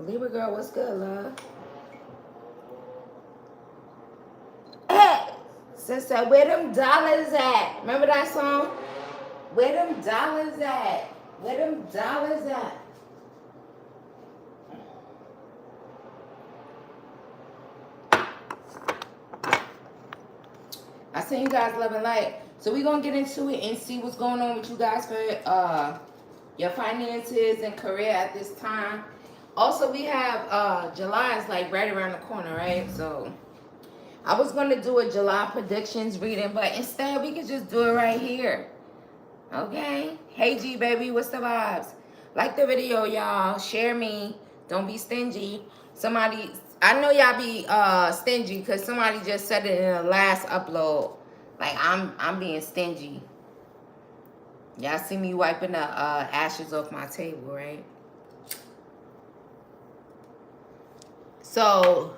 Libra girl, what's good, love? Hey, sister, where them dollars at? Remember that song? Where them dollars at? Where them dollars at? I seen you guys love and light. So we're going to get into it and see what's going on with you guys for your finances and career at this time. Also, we have July is like right around the corner, right? So I was going to do a July predictions reading, but instead we could just do it right here. Okay? Hey, G, baby, what's the vibes? Like the video, y'all. Share me. Don't be stingy. Somebody, I know y'all be stingy because somebody just said it in the last upload. Like, I'm being stingy. Y'all see me wiping the ashes off my table, right? So,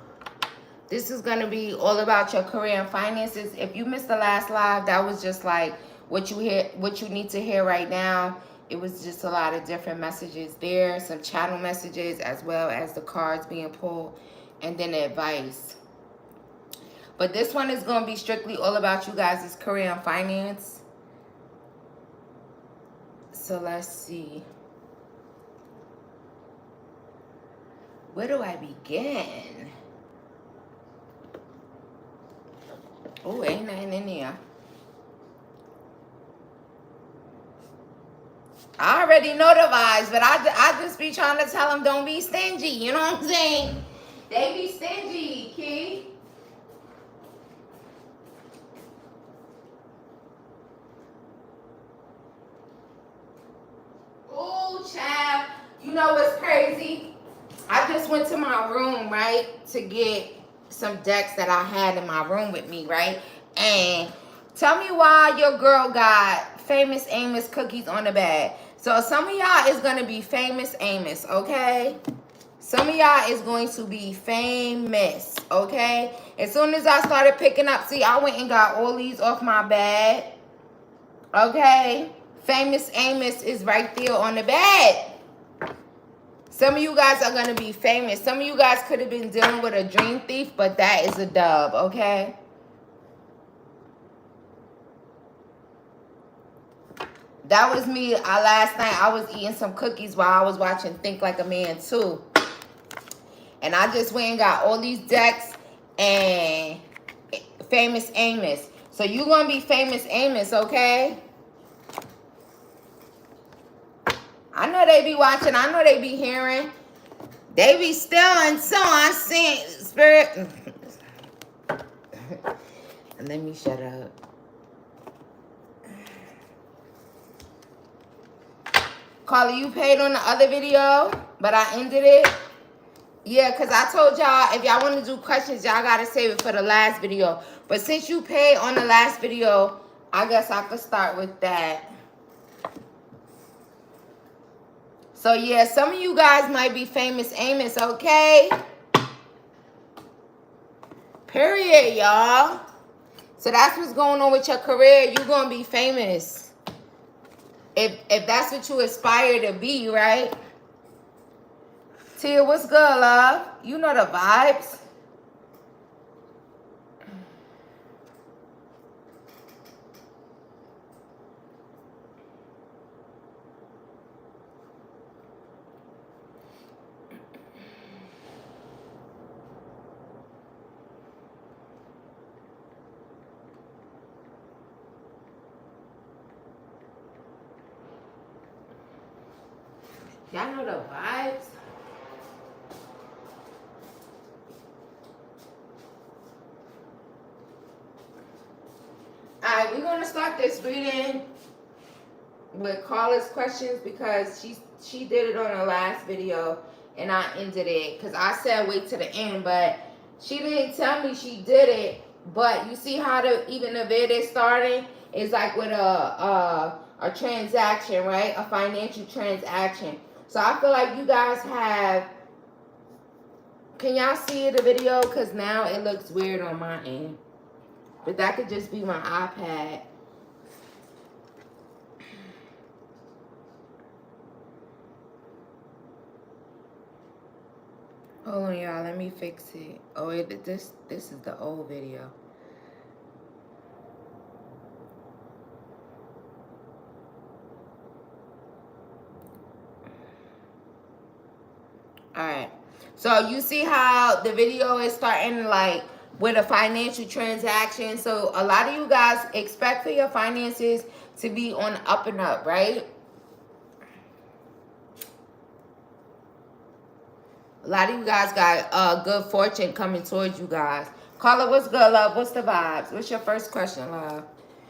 this is going to be all about your career and finances. If you missed the last live, that was just like what you need to hear right now. It was just a lot of different messages there, some channel messages, as well as the cards being pulled, and then the advice. But this one is going to be strictly all about you guys' career and finance. So let's see. Where do I begin? Oh, ain't nothing in there. I already know the vibes, but I just be trying to tell them don't be stingy. You know what I'm saying? They be stingy, Key. Oh, child. You know what's crazy? I just went to my room, right, to get some decks that I had in my room with me, right? And tell me why your girl got Famous Amos cookies on the bag. So some of y'all is going to be Famous Amos, okay? Some of y'all is going to be famous, okay? As soon as I started picking up, see, I went and got all these off my bed, okay? Famous Amos is right there on the bed. Some of you guys are going to be famous. Some of you guys could have been dealing with a dream thief, but that is a dub, okay? That was me. Last night, I was eating some cookies while I was watching Think Like a Man 2. And I just went and got all these decks and Famous Amos. So you're going to be Famous Amos, okay? I know they be watching. I know they be hearing. They be still and so on seeing spirit. Let me shut up. Carly, you paid on the other video, but I ended it. Yeah, because I told y'all, if y'all want to do questions, y'all got to save it for the last video. But since you paid on the last video, I guess I could start with that. So, yeah, some of you guys might be Famous Amos, okay? Period, y'all. So, that's what's going on with your career. You're going to be famous. If that's what you aspire to be, right? Tia, what's good, love? You know the vibes. Y'all know the vibes. Alright, we're gonna start this reading with Carla's questions because she did it on her last video and I ended it because I said wait to the end, but she didn't tell me she did it. But you see how even the video starting is like with a transaction, right? A financial transaction. So I feel like you guys have. Can y'all see the video? Because now it looks weird on my end. But that could just be my iPad. Hold on, y'all. Let me fix it. Oh, this is the old video. All right. So you see how the video is starting like with a financial transaction. So a lot of you guys expect for your finances to be on up and up, right? A lot of you guys got good fortune coming towards you guys. Carla, what's good, love? What's the vibes? What's your first question, love?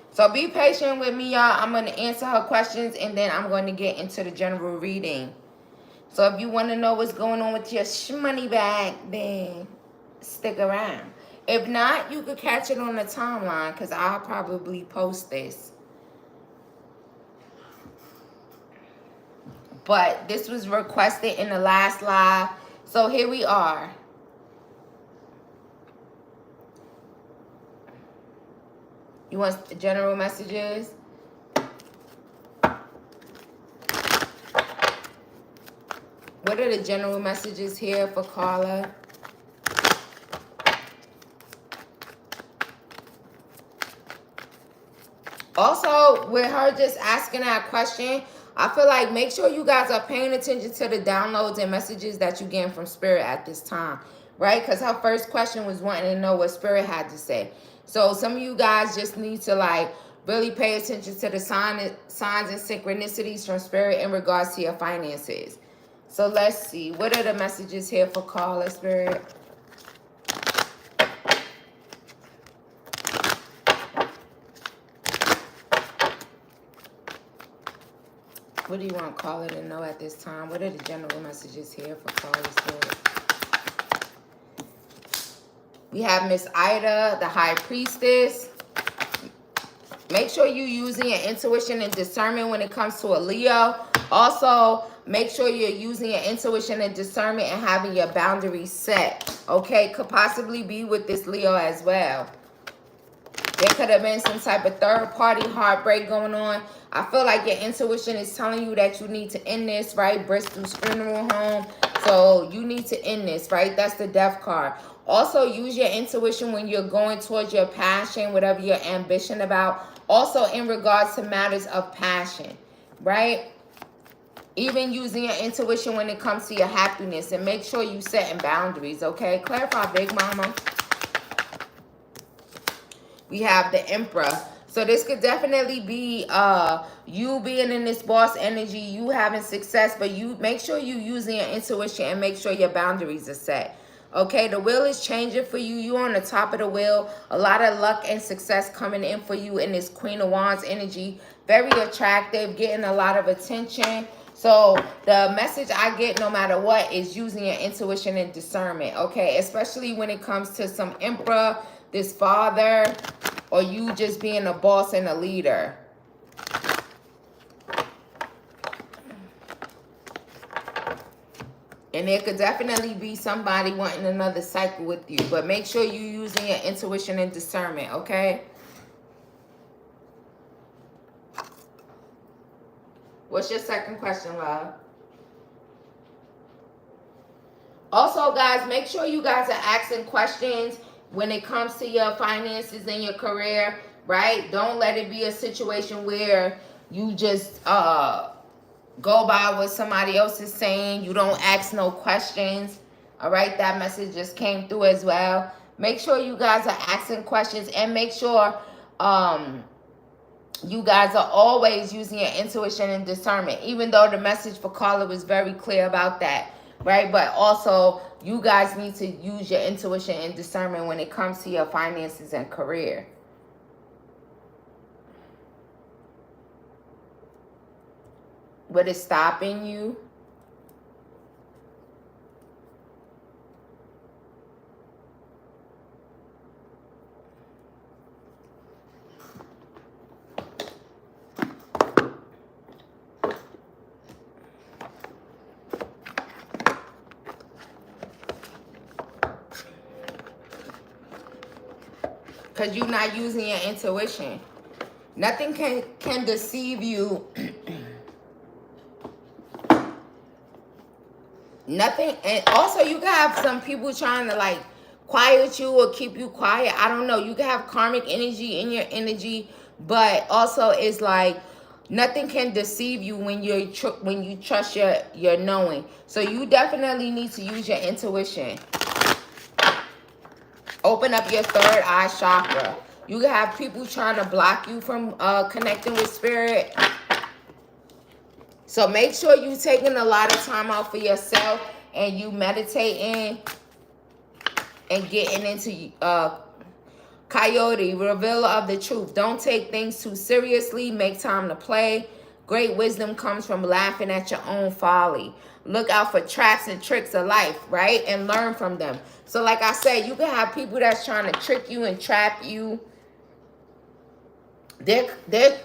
So be patient with me, y'all. I'm going to answer her questions, and then I'm going to get into the general reading. So if you want to know what's going on with your money bag, then stick around. If not, you could catch it on the timeline because I'll probably post this. But this was requested in the last live. So here we are. You want the general messages? What are the general messages here for Carla? Also, with her just asking that question, I feel like make sure you guys are paying attention to the downloads and messages that you're getting from Spirit at this time, right? Because her first question was wanting to know what Spirit had to say. So some of you guys just need to like really pay attention to the signs and synchronicities from Spirit in regards to your finances. So let's see. What are the messages here for Carla, Spirit? What do you want Carla to know at this time? What are the general messages here for Carla, Spirit? We have Miss Ida, the High Priestess. Make sure you're using your intuition and discernment when it comes to a Leo. Also, make sure you're using your intuition and discernment and having your boundaries set. Okay? Could possibly be with this Leo as well. There could have been some type of third-party heartbreak going on. I feel like your intuition is telling you that you need to end this, right? Bristol's funeral home. So you need to end this, right? That's the Death card. Also, use your intuition when you're going towards your passion, whatever your ambition about. Also, in regards to matters of passion, right? Even using your intuition when it comes to your happiness. And make sure you setting boundaries, okay? Clarify, Big Mama. We have the Emperor. So this could definitely be you being in this boss energy, you having success, but you make sure you using your intuition and make sure your boundaries are set. Okay, the wheel is changing for you. You're on the top of the wheel. A lot of luck and success coming in for you in this Queen of Wands energy. Very attractive, getting a lot of attention. So the message I get no matter what is using your intuition and discernment. Okay, especially when it comes to some Emperor, this father, or you just being a boss and a leader. And there could definitely be somebody wanting another cycle with you. But make sure you're using your intuition and discernment, okay? What's your second question, love? Also, guys, make sure you guys are asking questions when it comes to your finances and your career, right? Don't let it be a situation where you just go by what somebody else is saying. You don't ask no questions. All right, that message just came through as well. Make sure you guys are asking questions and make sure you guys are always using your intuition and discernment, even though the message for Carla was very clear about that, right? But also, you guys need to use your intuition and discernment when it comes to your finances and career. What is stopping you? Because you're not using your intuition. Nothing can deceive you Nothing. And also you can have some people trying to like quiet you or keep you quiet. I don't know. You can have karmic energy in your energy, but also it's like nothing can deceive you when when you trust your knowing. So you definitely need to use your intuition. Open up your third eye chakra. You can have people trying to block you from connecting with spirit. So make sure you're taking a lot of time out for yourself and you meditating and getting into Coyote, revealer of the truth. Don't take things too seriously. Make time to play. Great wisdom comes from laughing at your own folly. Look out for traps and tricks of life, right? And learn from them. So like I said, you can have people that's trying to trick you and trap you. They're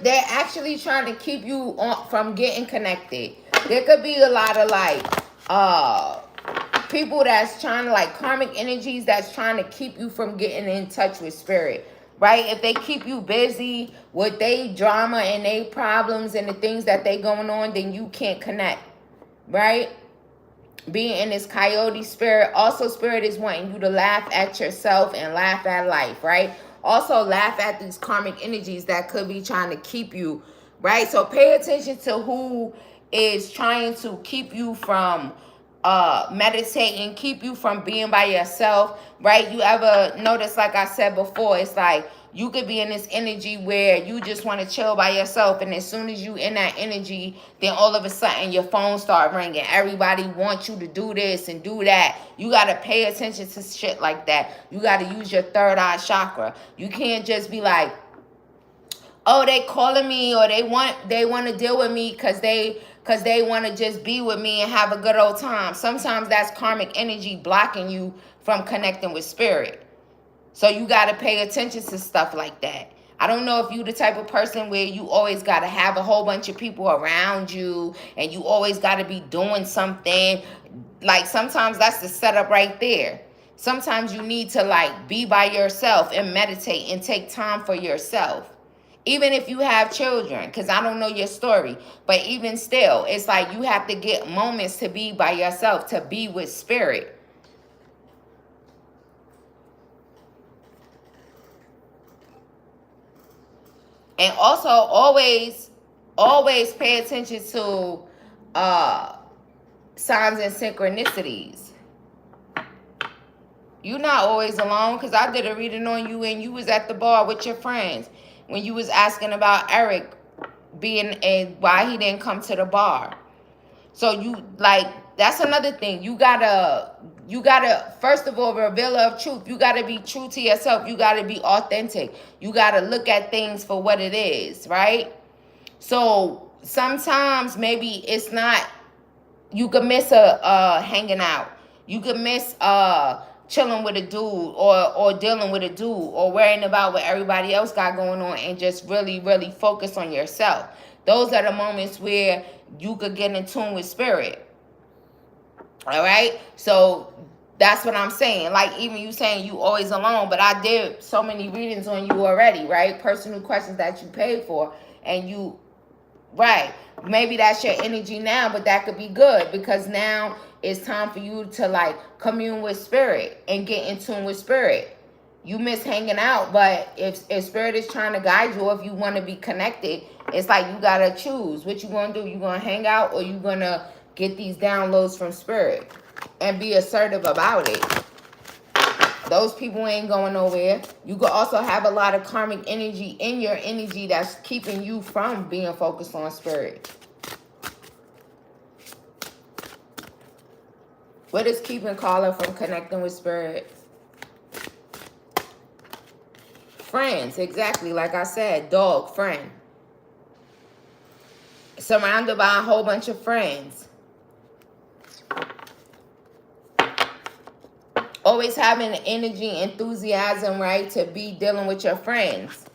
actually trying to keep you from getting connected. There could be a lot of like people that's trying to like karmic energies that's trying to keep you from getting in touch with spirit, right? If they keep you busy with they drama and they problems and the things that they going on, then you can't connect, right? Being in this coyote spirit, also spirit is wanting you to laugh at yourself and laugh at life, right? Also laugh at these karmic energies that could be trying to keep you, right? So pay attention to who is trying to keep you from meditating, keep you from being by yourself, right? You ever notice, like I said before, it's like you could be in this energy where you just want to chill by yourself, and as soon as you in that energy, then all of a sudden your phone start ringing. Everybody wants you to do this and do that. You got to pay attention to shit like that. You got to use your third eye chakra. You can't just be like, oh, they calling me, or they want to deal with me because they want to just be with me and have a good old time. Sometimes that's karmic energy blocking you from connecting with spirit. So you got to pay attention to stuff like that. I don't know if you the type of person where you always got to have a whole bunch of people around you and you always got to be doing something. Like sometimes that's the setup right there. Sometimes you need to like be by yourself and meditate and take time for yourself. Even if you have children, because I don't know your story, but even still, it's like you have to get moments to be by yourself, to be with spirit. And also always pay attention to signs and synchronicities. You're not always alone, because I did a reading on you and you was at the bar with your friends when you was asking about Eric being why he didn't come to the bar. So you like, that's another thing. You gotta first of all, revealer of truth. You gotta be true to yourself. You gotta be authentic. You gotta look at things for what it is, right? So sometimes maybe it's not, you could miss a hanging out. You could miss chilling with a dude or dealing with a dude or worrying about what everybody else got going on and just really, really focus on yourself. Those are the moments where you could get in tune with spirit. All right? So that's what I'm saying. Like even you saying you always alone, but I did so many readings on you already, right? Personal questions that you paid for, and you, right. Maybe that's your energy now, but that could be good because now it's time for you to like commune with spirit and get in tune with spirit. You miss hanging out, but if spirit is trying to guide you, or if you want to be connected, it's like you got to choose. What you going to do? You going to hang out, or you going to get these downloads from spirit and be assertive about it? Those people ain't going nowhere. You could also have a lot of karmic energy in your energy that's keeping you from being focused on spirit. What is keeping Carla from connecting with spirit? Friends, exactly. Like I said, dog, friend. Surrounded by a whole bunch of friends. Always having energy, enthusiasm, right, to be dealing with your friends.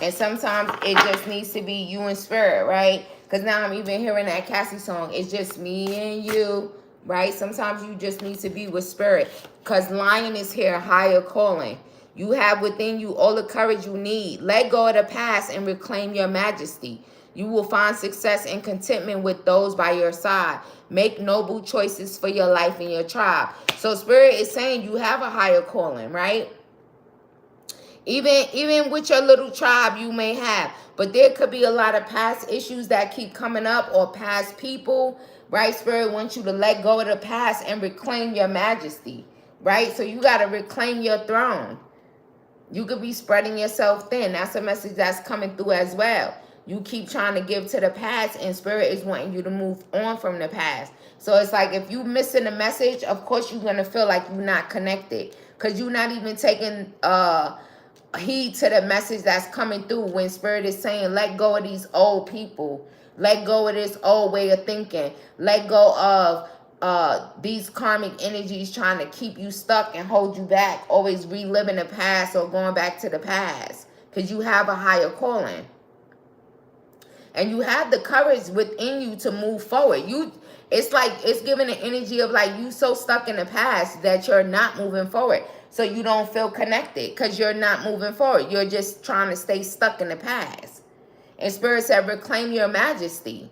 And sometimes it just needs to be you and spirit, right? Because now I'm even hearing that Cassie song. It's just me and you, right? Sometimes you just need to be with spirit. Because lion is here, higher calling. You have within you all the courage you need. Let go of the past and reclaim your majesty. You will find success and contentment with those by your side. Make noble choices for your life and your tribe. So Spirit is saying you have a higher calling, right? Even with your little tribe you may have. But there could be a lot of past issues that keep coming up, or past people, right? Spirit wants you to let go of the past and reclaim your majesty, right? So you got to reclaim your throne. You could be spreading yourself thin. That's a message that's coming through as well. You keep trying to give to the past, and Spirit is wanting you to move on from the past. So it's like if you're missing the message, of course you're going to feel like you're not connected, because you're not even taking heed to the message that's coming through when Spirit is saying, let go of these old people. Let go of this old way of thinking. Let go of these karmic energies trying to keep you stuck and hold you back, always reliving the past or going back to the past, because you have a higher calling. And you have the courage within you to move forward. It's like it's giving an energy of like you so stuck in the past that you're not moving forward. So you don't feel connected because you're not moving forward. You're just trying to stay stuck in the past. And Spirit said, reclaim your majesty.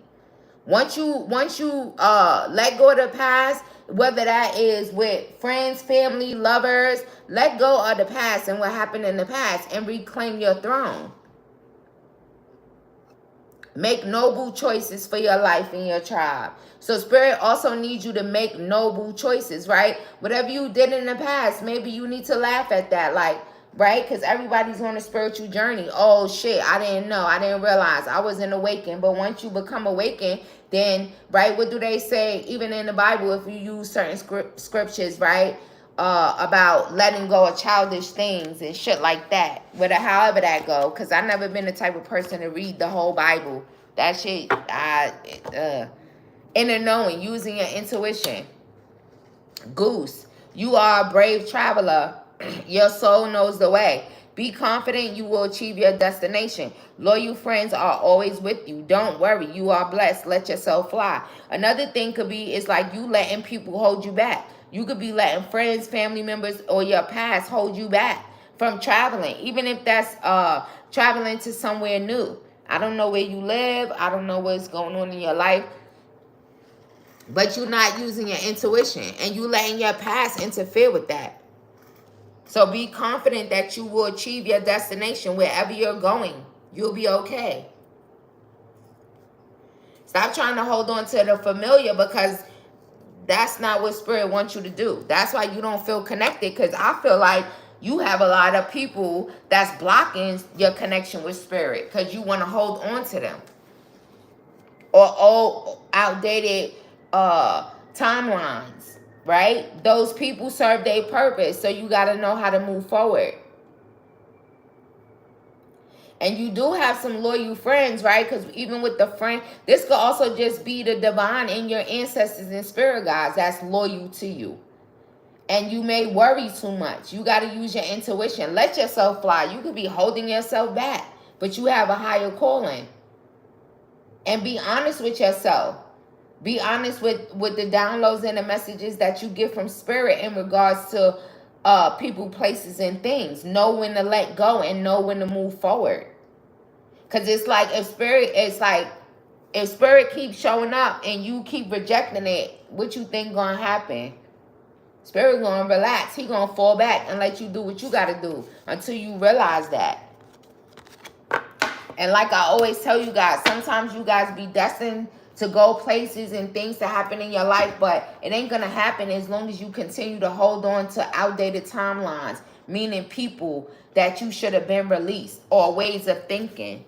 Once you let go of the past, whether that is with friends, family, lovers, let go of the past and what happened in the past and reclaim your throne. Make noble choices for your life and your tribe. So Spirit also needs you to make noble choices, right? Whatever you did in the past, maybe you need to laugh at that, like, right? Because everybody's on a spiritual journey. Oh, shit, I didn't know. I didn't realize I wasn't awakened. But once you become awakened, then, right, what do they say? Even in the Bible, if you use certain scriptures, right, about letting go of childish things and shit like that, however that go, because I've never been the type of person to read the whole Bible. That shit, inner knowing, using your intuition. Goose, you are a brave traveler. Your soul knows the way. Be confident you will achieve your destination. Loyal friends are always with you. Don't worry, you are blessed. Let yourself fly. Another thing could be, it's like you letting people hold you back. You could be letting friends, family members, or your past hold you back from traveling. Even if that's traveling to somewhere new. I don't know where you live. I don't know what's going on in your life. But you're not using your intuition. And you letting your past interfere with that. So be confident that you will achieve your destination wherever you're going. You'll be okay. Stop trying to hold on to the familiar, because that's not what Spirit wants you to do. That's why you don't feel connected, because I feel like you have a lot of people that's blocking your connection with Spirit because you want to hold on to them. Or old, outdated timelines, right? Those people serve their purpose, so you got to know how to move forward. And you do have some loyal friends, right? Because even with the friend, this could also just be the divine and your ancestors and spirit guides that's loyal to you. And you may worry too much. You got to use your intuition. Let yourself fly. You could be holding yourself back, but you have a higher calling. And be honest with yourself. Be honest with the downloads and the messages that you get from Spirit in regards to people, places, and things. Know when to let go and know when to move forward. Because it's like if Spirit keeps showing up and you keep rejecting it, what you think gonna happen? Spirit gonna relax. He gonna fall back and let you do what you gotta do until you realize that. And like I always tell you guys, sometimes you guys be destined to go places and things to happen in your life, but it ain't gonna happen as long as you continue to hold on to outdated timelines, meaning people that you should have been released, or ways of thinking.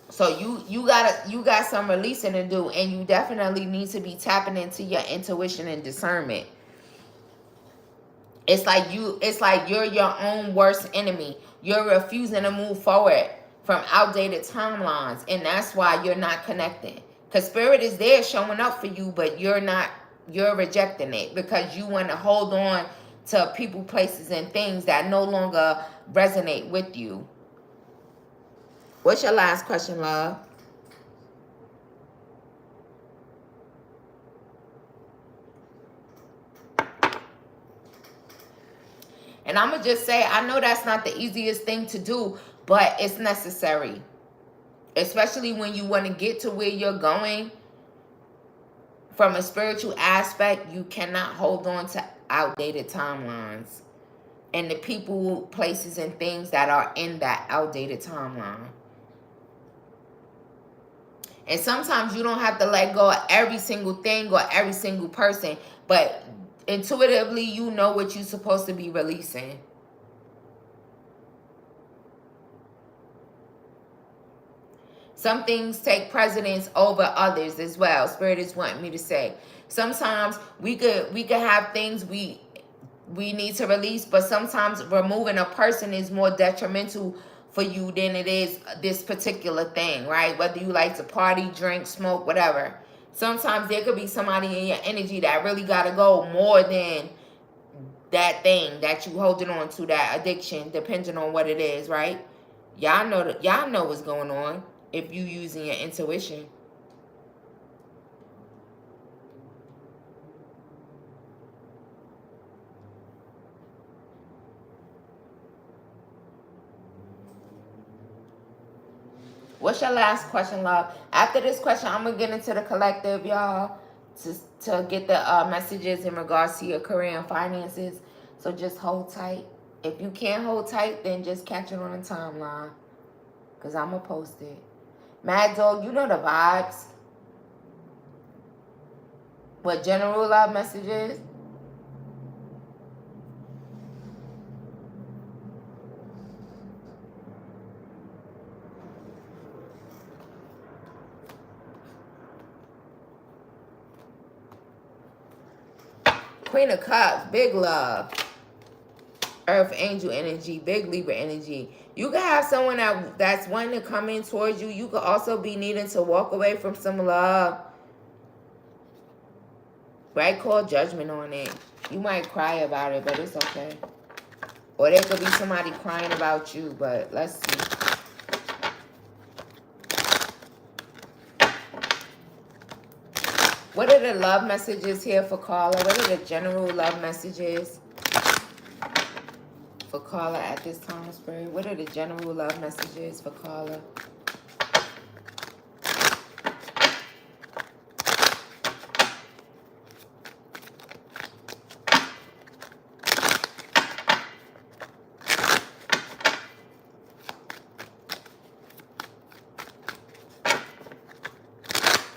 So you got some releasing to do, and you definitely need to be tapping into your intuition and discernment. It's like you're your own worst enemy. You're refusing to move forward from outdated timelines, and that's why you're not connecting. Because Spirit is there showing up for you, but you're rejecting it because you want to hold on to people, places, and things that no longer resonate with you. What's your last question, love? And I'm going to just say, I know that's not the easiest thing to do, but it's necessary. especially when you want to get to where you're going from a spiritual aspect. You cannot hold on to outdated timelines and the people, places, and things that are in that outdated timeline. And sometimes you don't have to let go of every single thing or every single person, but intuitively you know what you're supposed to be releasing. Some things take precedence over others as well. Spirit is wanting me to say. Sometimes we could have things we need to release, but sometimes removing a person is more detrimental for you than it is this particular thing, right? Whether you like to party, drink, smoke, whatever. Sometimes there could be somebody in your energy that really gotta go more than that thing that you holding on to, that addiction, depending on what it is, right? Y'all know what's going on if you using your intuition. What's your last question, love? After this question, I'm going to get into the collective, y'all, to get the messages in regards to your career and finances. So just hold tight. If you can't hold tight, then just catch it on the timeline, because I'm going to post it. Mad Dog, you know the vibes. What general love messages? Queen of Cups, big love. Earth angel energy, big Libra energy. You can have someone that's wanting to come in towards you. You could also be needing to walk away from some love. Right? Call judgment on it. You might cry about it, but it's okay. Or there could be somebody crying about you, but let's see. What are the love messages here for caller? What are the general love messages for caller at this time, Spirit? What are the general love messages for caller?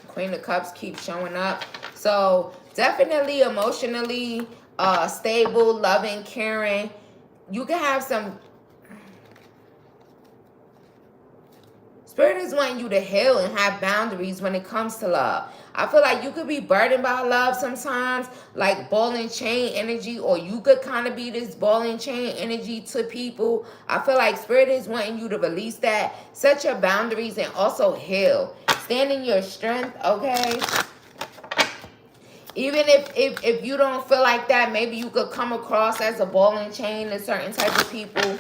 Queen of Cups keeps showing up. So definitely emotionally stable, loving, caring. You can have some... Spirit is wanting you to heal and have boundaries when it comes to love. I feel like you could be burdened by love sometimes, like ball and chain energy, or you could kind of be this ball and chain energy to people. I feel like Spirit is wanting you to release that, set your boundaries, and also heal. Stand in your strength, okay? Even if you don't feel like that, maybe you could come across as a ball and chain to certain type of people.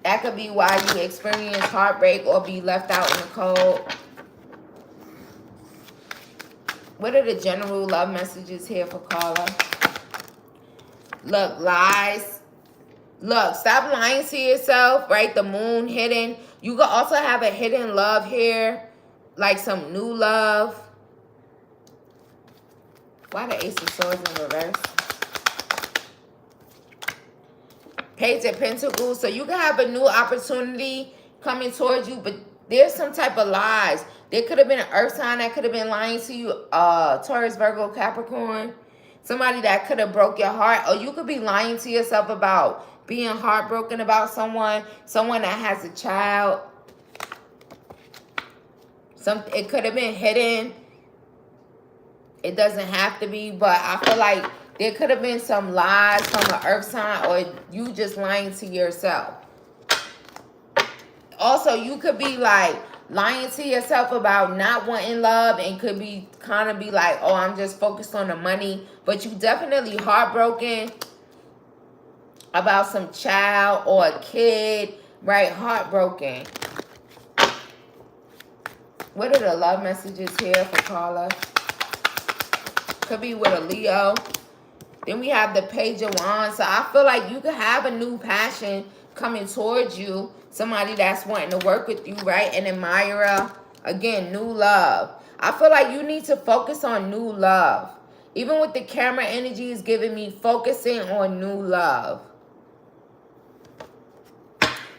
That could be why you experience heartbreak or be left out in the cold. What are the general love messages here for caller? Look, lies. Look, stop lying to yourself, right? The moon hidden. You could also have a hidden love here, like some new love. Why the Ace of Swords in reverse? Page of Pentacles. So you can have a new opportunity coming towards you, but there's some type of lies. There could have been an earth sign that could have been lying to you. Taurus, Virgo, Capricorn. Somebody that could have broke your heart. Or you could be lying to yourself about being heartbroken about someone. Someone that has a child. It could have been hidden. It doesn't have to be, but I feel like there could have been some lies from an earth sign, or you just lying to yourself. Also, you could be like lying to yourself about not wanting love, and could be kind of be like, oh, I'm just focused on the money. But you definitely heartbroken about some child or a kid, right? Heartbroken. What are the love messages here for caller? Could be with a Leo. Then we have the Page of Wands. So I feel like you could have a new passion coming towards you. Somebody that's wanting to work with you, right? An admirer. Again, new love. I feel like you need to focus on new love. Even with the camera energy is giving me focusing on new love.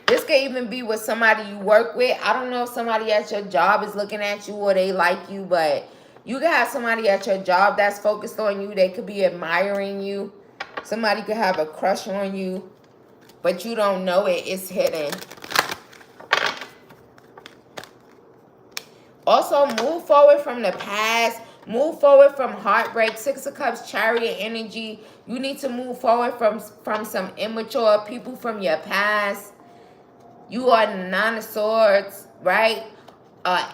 This could even be with somebody you work with. I don't know if somebody at your job is looking at you or they like you, but you could have somebody at your job that's focused on you. They could be admiring you. Somebody could have a crush on you, but you don't know it. It's hidden. Also, move forward from the past. Move forward from heartbreak. Six of Cups, Chariot energy. You need to move forward from some immature people from your past. You are the Nine of Swords, right?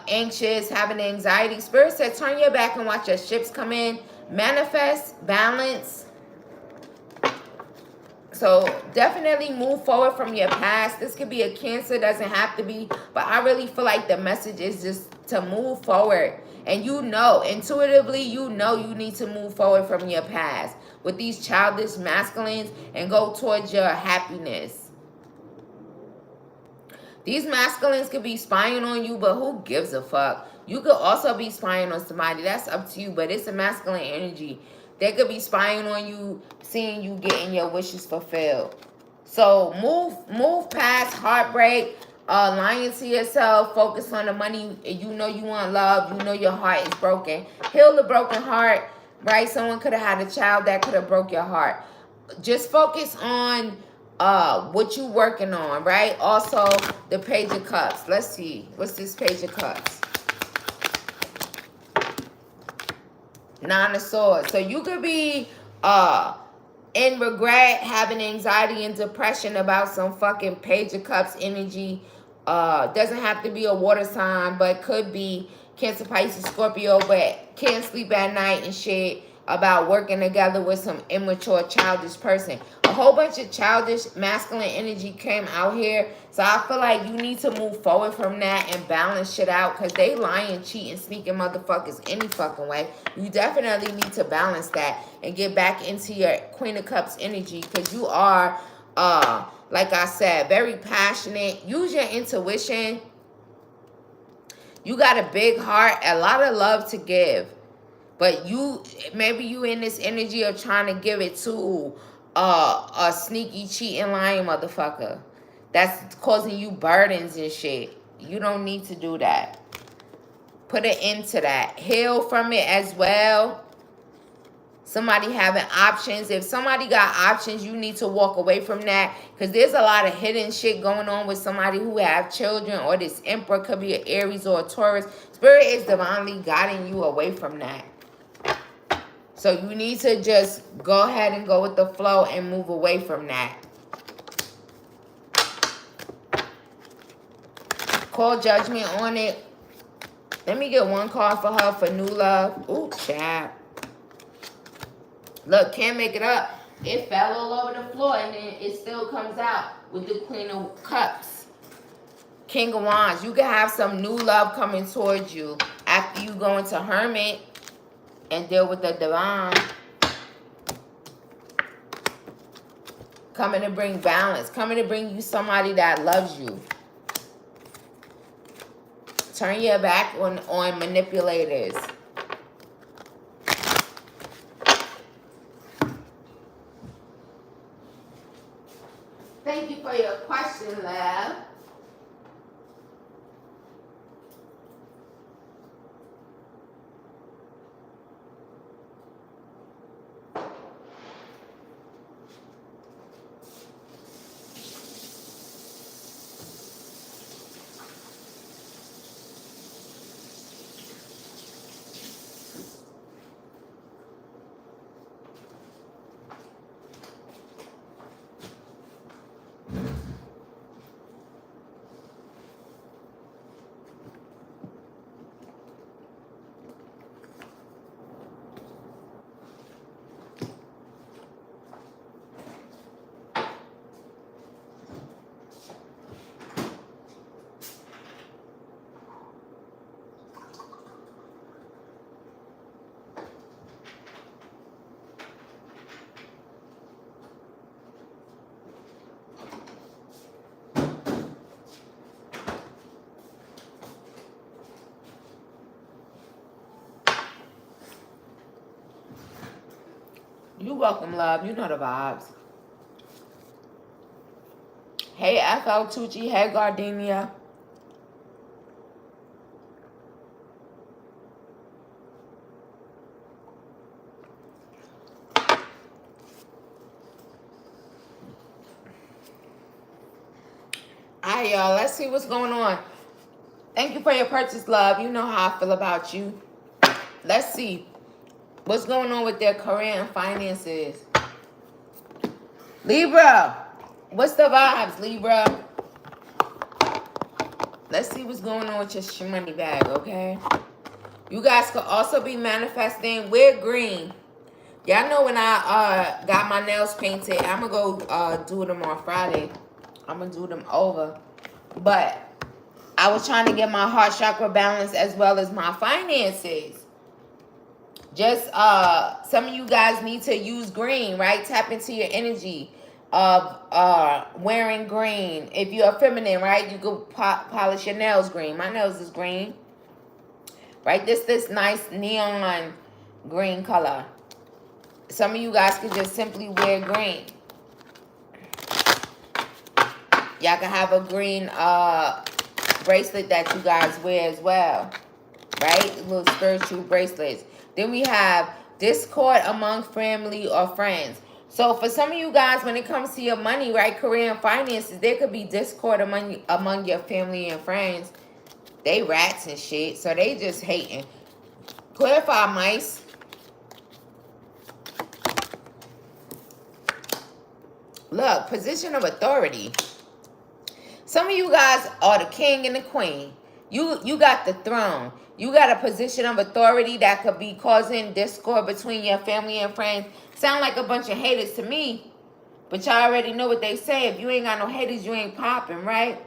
Anxious, having anxiety. Spirit said, turn your back and watch your ships come in. Manifest, balance. So definitely move forward from your past. This could be a Cancer, doesn't have to be. But I really feel like the message is just to move forward. And you know, intuitively, you know you need to move forward from your past with these childish masculines and go towards your happiness. These masculines could be spying on you, but who gives a fuck? You could also be spying on somebody. That's up to you, but it's a masculine energy. They could be spying on you, seeing you getting your wishes fulfilled. So move past heartbreak, lying to yourself, focus on the money. You know you want love. You know your heart is broken. Heal the broken heart, right? Someone could have had a child that could have broke your heart. Just focus on what you working on, right? Also, the Page of Cups. Let's see. What's this Page of Cups? Nine of Swords. So you could be in regret, having anxiety and depression about some fucking Page of Cups energy. Doesn't have to be a water sign, but could be Cancer, Pisces, Scorpio, but can't sleep at night and shit about working together with some immature, childish person. A whole bunch of childish, masculine energy came out here. So I feel like you need to move forward from that and balance shit out, because they lying, cheating, sneaking motherfuckers any fucking way. You definitely need to balance that and get back into your Queen of Cups energy, because you are, like I said, very passionate. Use your intuition. You got a big heart, a lot of love to give. But maybe you in this energy of trying to give it to a sneaky, cheating, lying motherfucker that's causing you burdens and shit. You don't need to do that. Put an end to that. Heal from it as well. Somebody having options. If somebody got options, you need to walk away from that, because there's a lot of hidden shit going on with somebody who have children, or this Emperor could be an Aries or a Taurus. Spirit is divinely guiding you away from that. So you need to just go ahead and go with the flow and move away from that. Call judgment on it. Let me get one card for her for new love. Ooh, child. Look, can't make it up. It fell all over the floor, and then it still comes out with the Queen of Cups. King of Wands. You can have some new love coming towards you after you go into Hermit and deal with the divine. Coming to bring balance. Coming to bring you somebody that loves you. Turn your back on manipulators. Thank you for your question, love. You welcome, love. You know the vibes. Hey, FL Tucci. Hey, Gardenia. All right, y'all. Let's see what's going on. Thank you for your purchase, love. You know how I feel about you. Let's see what's going on with their career and finances. Libra. What's the vibes, Libra? Let's see what's going on with your money bag, okay? You guys could also be manifesting. Wear green. Y'all know when I got my nails painted, I'm going to go do them on Friday. I'm going to do them over. But I was trying to get my heart chakra balanced as well as my finances. Just some of you guys need to use green, right? Tap into your energy of wearing green. If you're feminine, right, you go polish your nails green. My nails is green, right? This nice neon green color. Some of you guys can just simply wear green. Y'all can have a green bracelet that you guys wear as well, right? Little spiritual bracelets. Then we have discord among family or friends. So for some of you guys, when it comes to your money, right, career and finances, there could be discord among your family and friends. They rats and shit, so they just hating. Clarify, mice. Look, position of authority. Some of you guys are the king and the queen. You got the throne. You got a position of authority that could be causing discord between your family and friends. Sound like a bunch of haters to me. But y'all already know what they say. If you ain't got no haters, you ain't popping, right?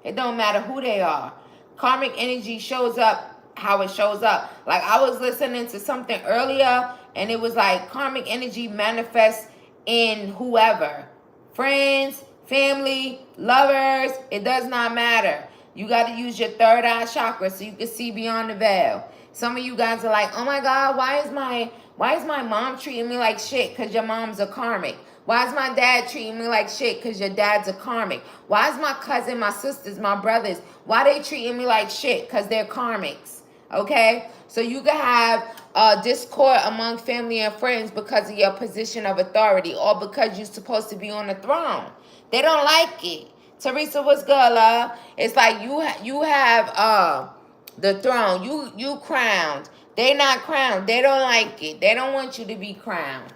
It don't matter who they are. Karmic energy shows up how it shows up. Like I was listening to something earlier, and it was like karmic energy manifests in whoever. Friends, family, lovers, it does not matter. You got to use your third eye chakra so you can see beyond the veil. Some of you guys are like, oh my God, why is my mom treating me like shit? Because your mom's a karmic. Why is my dad treating me like shit? Because your dad's a karmic. Why is my cousin, my sisters, my brothers, why they treating me like shit? Because they're karmics. Okay? So you can have discord among family and friends because of your position of authority or because you're supposed to be on the throne. They don't like it. Teresa, what's good, love? It's like you have the throne. You crowned. They not crowned. They don't like it. They don't want you to be crowned.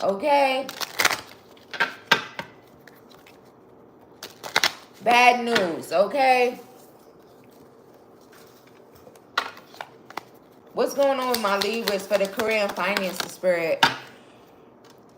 Okay? Bad news, okay? What's going on with my Libras for the career and finances, spirit?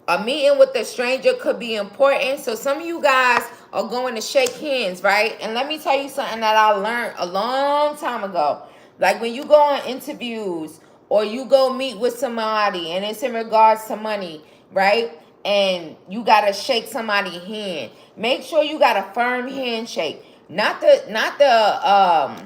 A meeting with a stranger could be important. So some of you guys are going to shake hands, right? And let me tell you something that I learned a long time ago. Like when you go on interviews or you go meet with somebody and it's in regards to money, right? And you got to shake somebody's hand. Make sure you got a firm handshake. Not the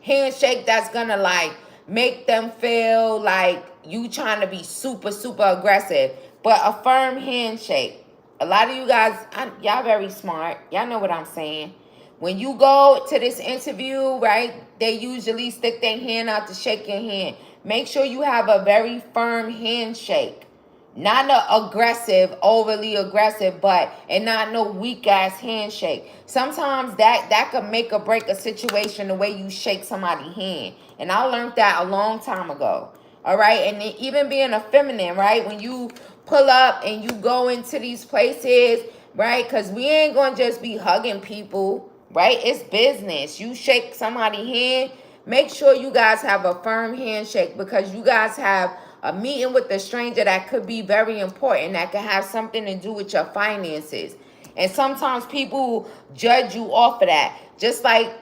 handshake that's going to like make them feel like you trying to be super, super aggressive. But a firm handshake. A lot of you guys, y'all very smart. Y'all know what I'm saying. When you go to this interview, right, they usually stick their hand out to shake your hand. Make sure you have a very firm handshake. Not an aggressive, overly aggressive, and not no weak-ass handshake. Sometimes that could make or break a situation the way you shake somebody's hand. And I learned that a long time ago. All right? And even being a feminine, right, when you pull up and you go into these places, right, because we ain't going to just be hugging people, right? It's business. You shake somebody's hand, make sure you guys have a firm handshake because you guys have a meeting with a stranger that could be very important, that could have something to do with your finances. And sometimes people judge you off of that, just like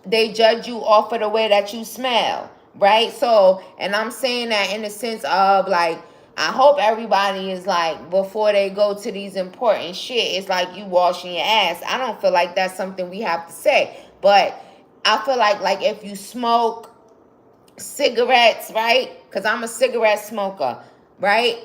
they judge you off of the way that you smell, right? So, and I'm saying that in the sense of like, I hope everybody is like, before they go to these important shit, it's like you washing your ass. I don't feel like that's something we have to say. But I feel like if you smoke cigarettes, right? Because I'm a cigarette smoker, right?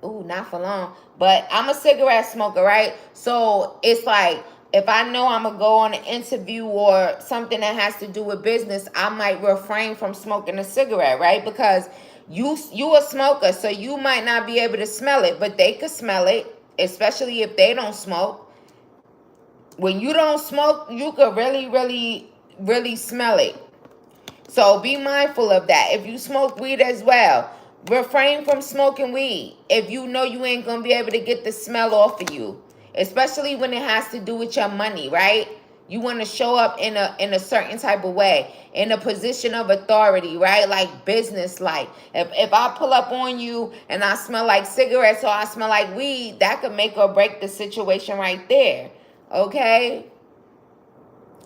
ooh, not for long. But I'm a cigarette smoker, right? So it's like, if I know I'm going to go on an interview or something that has to do with business, I might refrain from smoking a cigarette, right? Because you a smoker, so you might not be able to smell it, but they could smell it, especially if they don't smoke. When you don't smoke, you could really, really, really smell it. So be mindful of that. If you smoke weed as well, refrain from smoking weed if you know you ain't going to be able to get the smell off of you, especially when it has to do with your money, right? You want to show up in a certain type of way, in a position of authority, right? Like business like. If I pull up on you and I smell like cigarettes or I smell like weed, that could make or break the situation right there. Okay?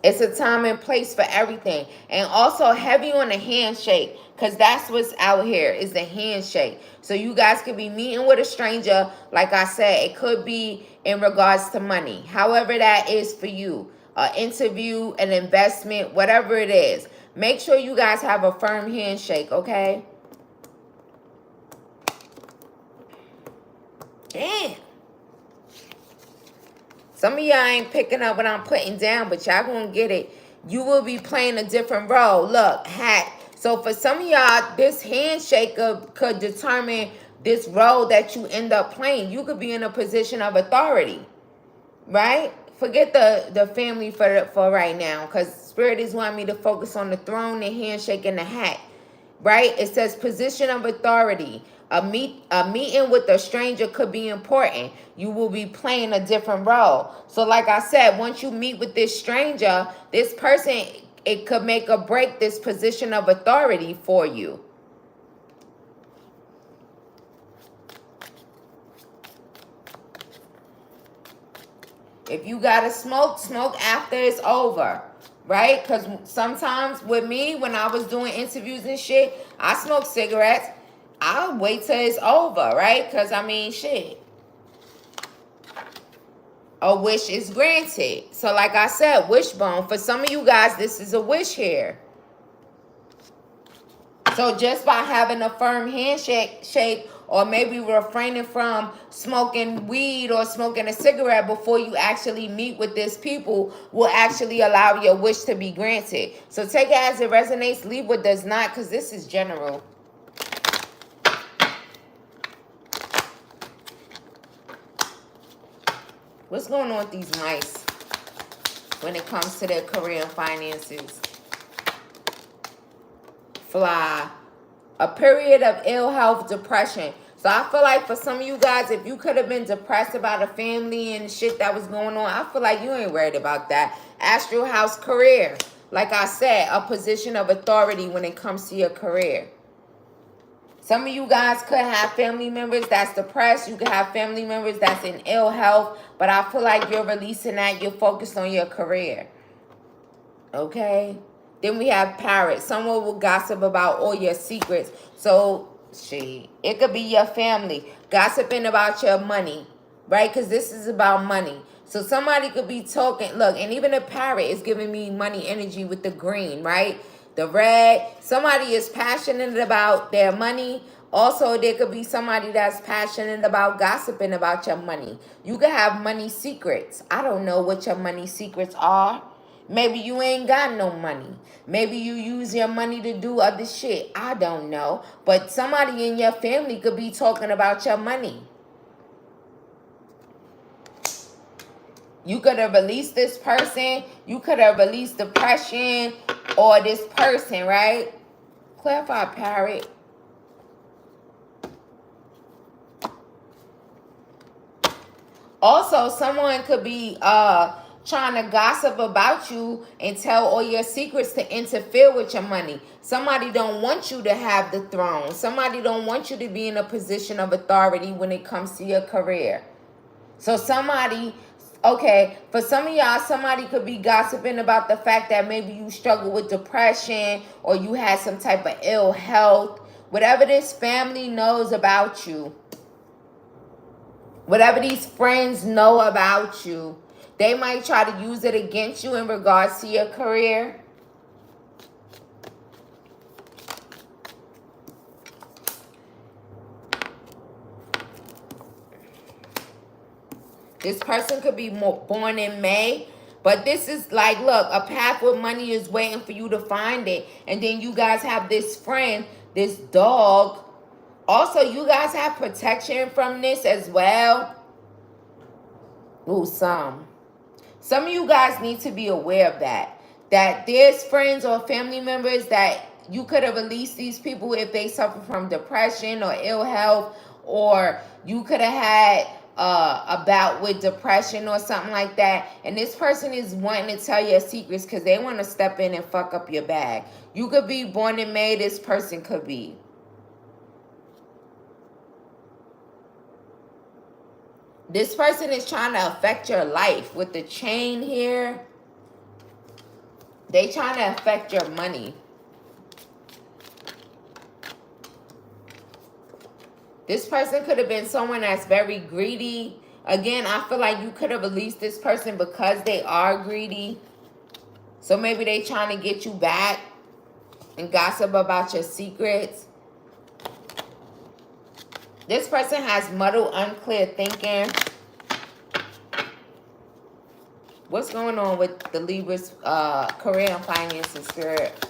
It's a time and place for everything. And also heavy on the handshake, because that's what's out here is the handshake. So you guys could be meeting with a stranger. Like I said, it could be in regards to money. However that is for you. An interview, an investment, whatever it is. Make sure you guys have a firm handshake, okay? Damn. Some of y'all ain't picking up what I'm putting down, but y'all gonna get it. You will be playing a different role. Look, hat. So for some of y'all, this handshake could determine this role that you end up playing. You could be in a position of authority, right? Forget the family for right now, because Spirit is wanting me to focus on the throne, the handshake, and the hat. Right? It says position of authority. A meeting with a stranger could be important. You will be playing a different role. So like I said, once you meet with this stranger, this person, it could make or break this position of authority for you. If you gotta smoke, smoke after it's over. Right? Because sometimes with me, when I was doing interviews and shit, I smoke cigarettes. I'll wait till it's over, right? Because, I mean, shit. A wish is granted. So, like I said, wishbone. For some of you guys, this is a wish here. So, just by having a firm handshake, or maybe refraining from smoking weed or smoking a cigarette before you actually meet with this people will actually allow your wish to be granted. So take it as it resonates, leave what does not, because this is general. What's going on with these mice when it comes to their career and finances? Fly. A period of ill health, depression. So I feel like for some of you guys, if you could have been depressed about a family and shit that was going on, I feel like you ain't worried about that. Astral house, career. Like I said, a position of authority when it comes to your career. Some of you guys could have family members that's depressed. You could have family members that's in ill health. But I feel like you're releasing that. You're focused on your career. Okay? Then we have parrot. Someone will gossip about all your secrets. So, it could be your family gossiping about your money, right? Because this is about money. So somebody could be talking. Look, and even a parrot is giving me money energy with the green, right? The red. Somebody is passionate about their money. Also, there could be somebody that's passionate about gossiping about your money. You could have money secrets. I don't know what your money secrets are. Maybe you ain't got no money. Maybe you use your money to do other shit. I don't know. But somebody in your family could be talking about your money. You could have released this person. You could have released depression or this person, right? Clarify, parrot. Also, someone could be trying to gossip about you and tell all your secrets to interfere with your money. Somebody don't want you to have the throne. Somebody don't want you to be in a position of authority when it comes to your career. So somebody, okay, for some of y'all, somebody could be gossiping about the fact that maybe you struggle with depression or you had some type of ill health. Whatever this family knows about you, whatever these friends know about you, they might try to use it against you in regards to your career. This person could be born in May. But this is like, look, a path with money is waiting for you to find it. And then you guys have this friend, this dog. Also, you guys have protection from this as well. Ooh, some of you guys need to be aware of that. That there's friends or family members that you could have released these people if they suffer from depression or ill health, or you could have had a bout with depression or something like that. And this person is wanting to tell your secrets because they want to step in and fuck up your bag. You could be born in May. This person could be. This person is trying to affect your life with the chain here. They trying to affect your money. This person could have been someone that's very greedy. Again, I feel like you could have released this person because they are greedy. So maybe they trying to get you back and gossip about your secrets. This person has muddled, unclear thinking. What's going on with the Libra's career and finance and spirit?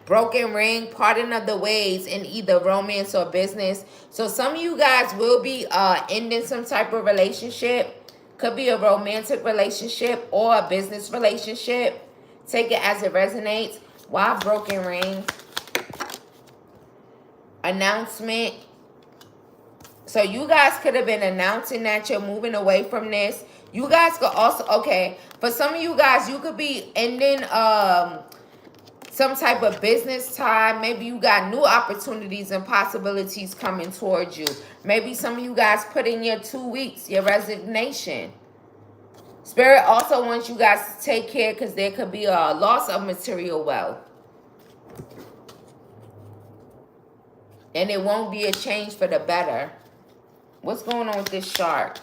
Broken ring, parting of the ways in either romance or business. So some of you guys will be ending some type of relationship. Could be a romantic relationship or a business relationship. Take it as it resonates. Why broken ring? Announcement. So you guys could have been announcing that you're moving away from this. You guys could also, okay, for some of you guys, you could be ending some type of business time. Maybe you got new opportunities and possibilities coming towards you. Maybe some of you guys put in your 2 weeks, your resignation. Spirit also wants you guys to take care because there could be a loss of material wealth. And it won't be a change for the better. What's going on with this shark?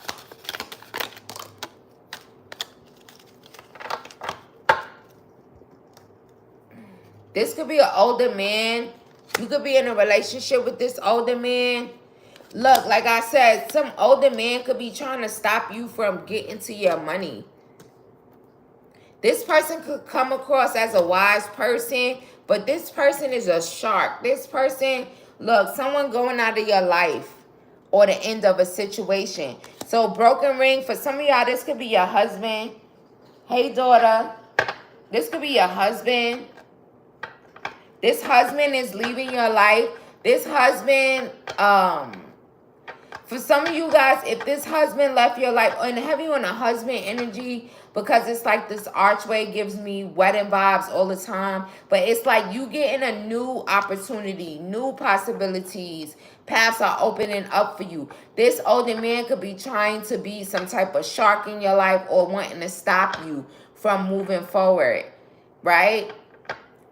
This could be an older man. You could be in a relationship with this older man. Look, like I said, some older man could be trying to stop you from getting to your money. This person could come across as a wise person, but this person is a shark. This person, look, someone going out of your life or the end of a situation. So broken ring, for some of y'all, this could be your husband. Hey, daughter. This could be your husband. This husband is leaving your life. This husband, for some of you guys, if this husband left your life, and heavy on a husband energy, because it's like this archway gives me wedding vibes all the time. But it's like you getting a new opportunity, new possibilities. Paths are opening up for you. This older man could be trying to be some type of shark in your life or wanting to stop you from moving forward, right?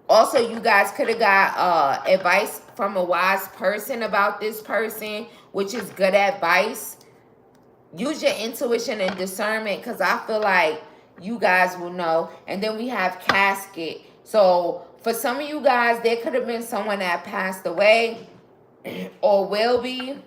Also, you guys could have got advice from a wise person about this person, which is good advice. Use your intuition and discernment because I feel like you guys will know. And then we have casket. So for some of you guys, there could have been someone that passed away or will be.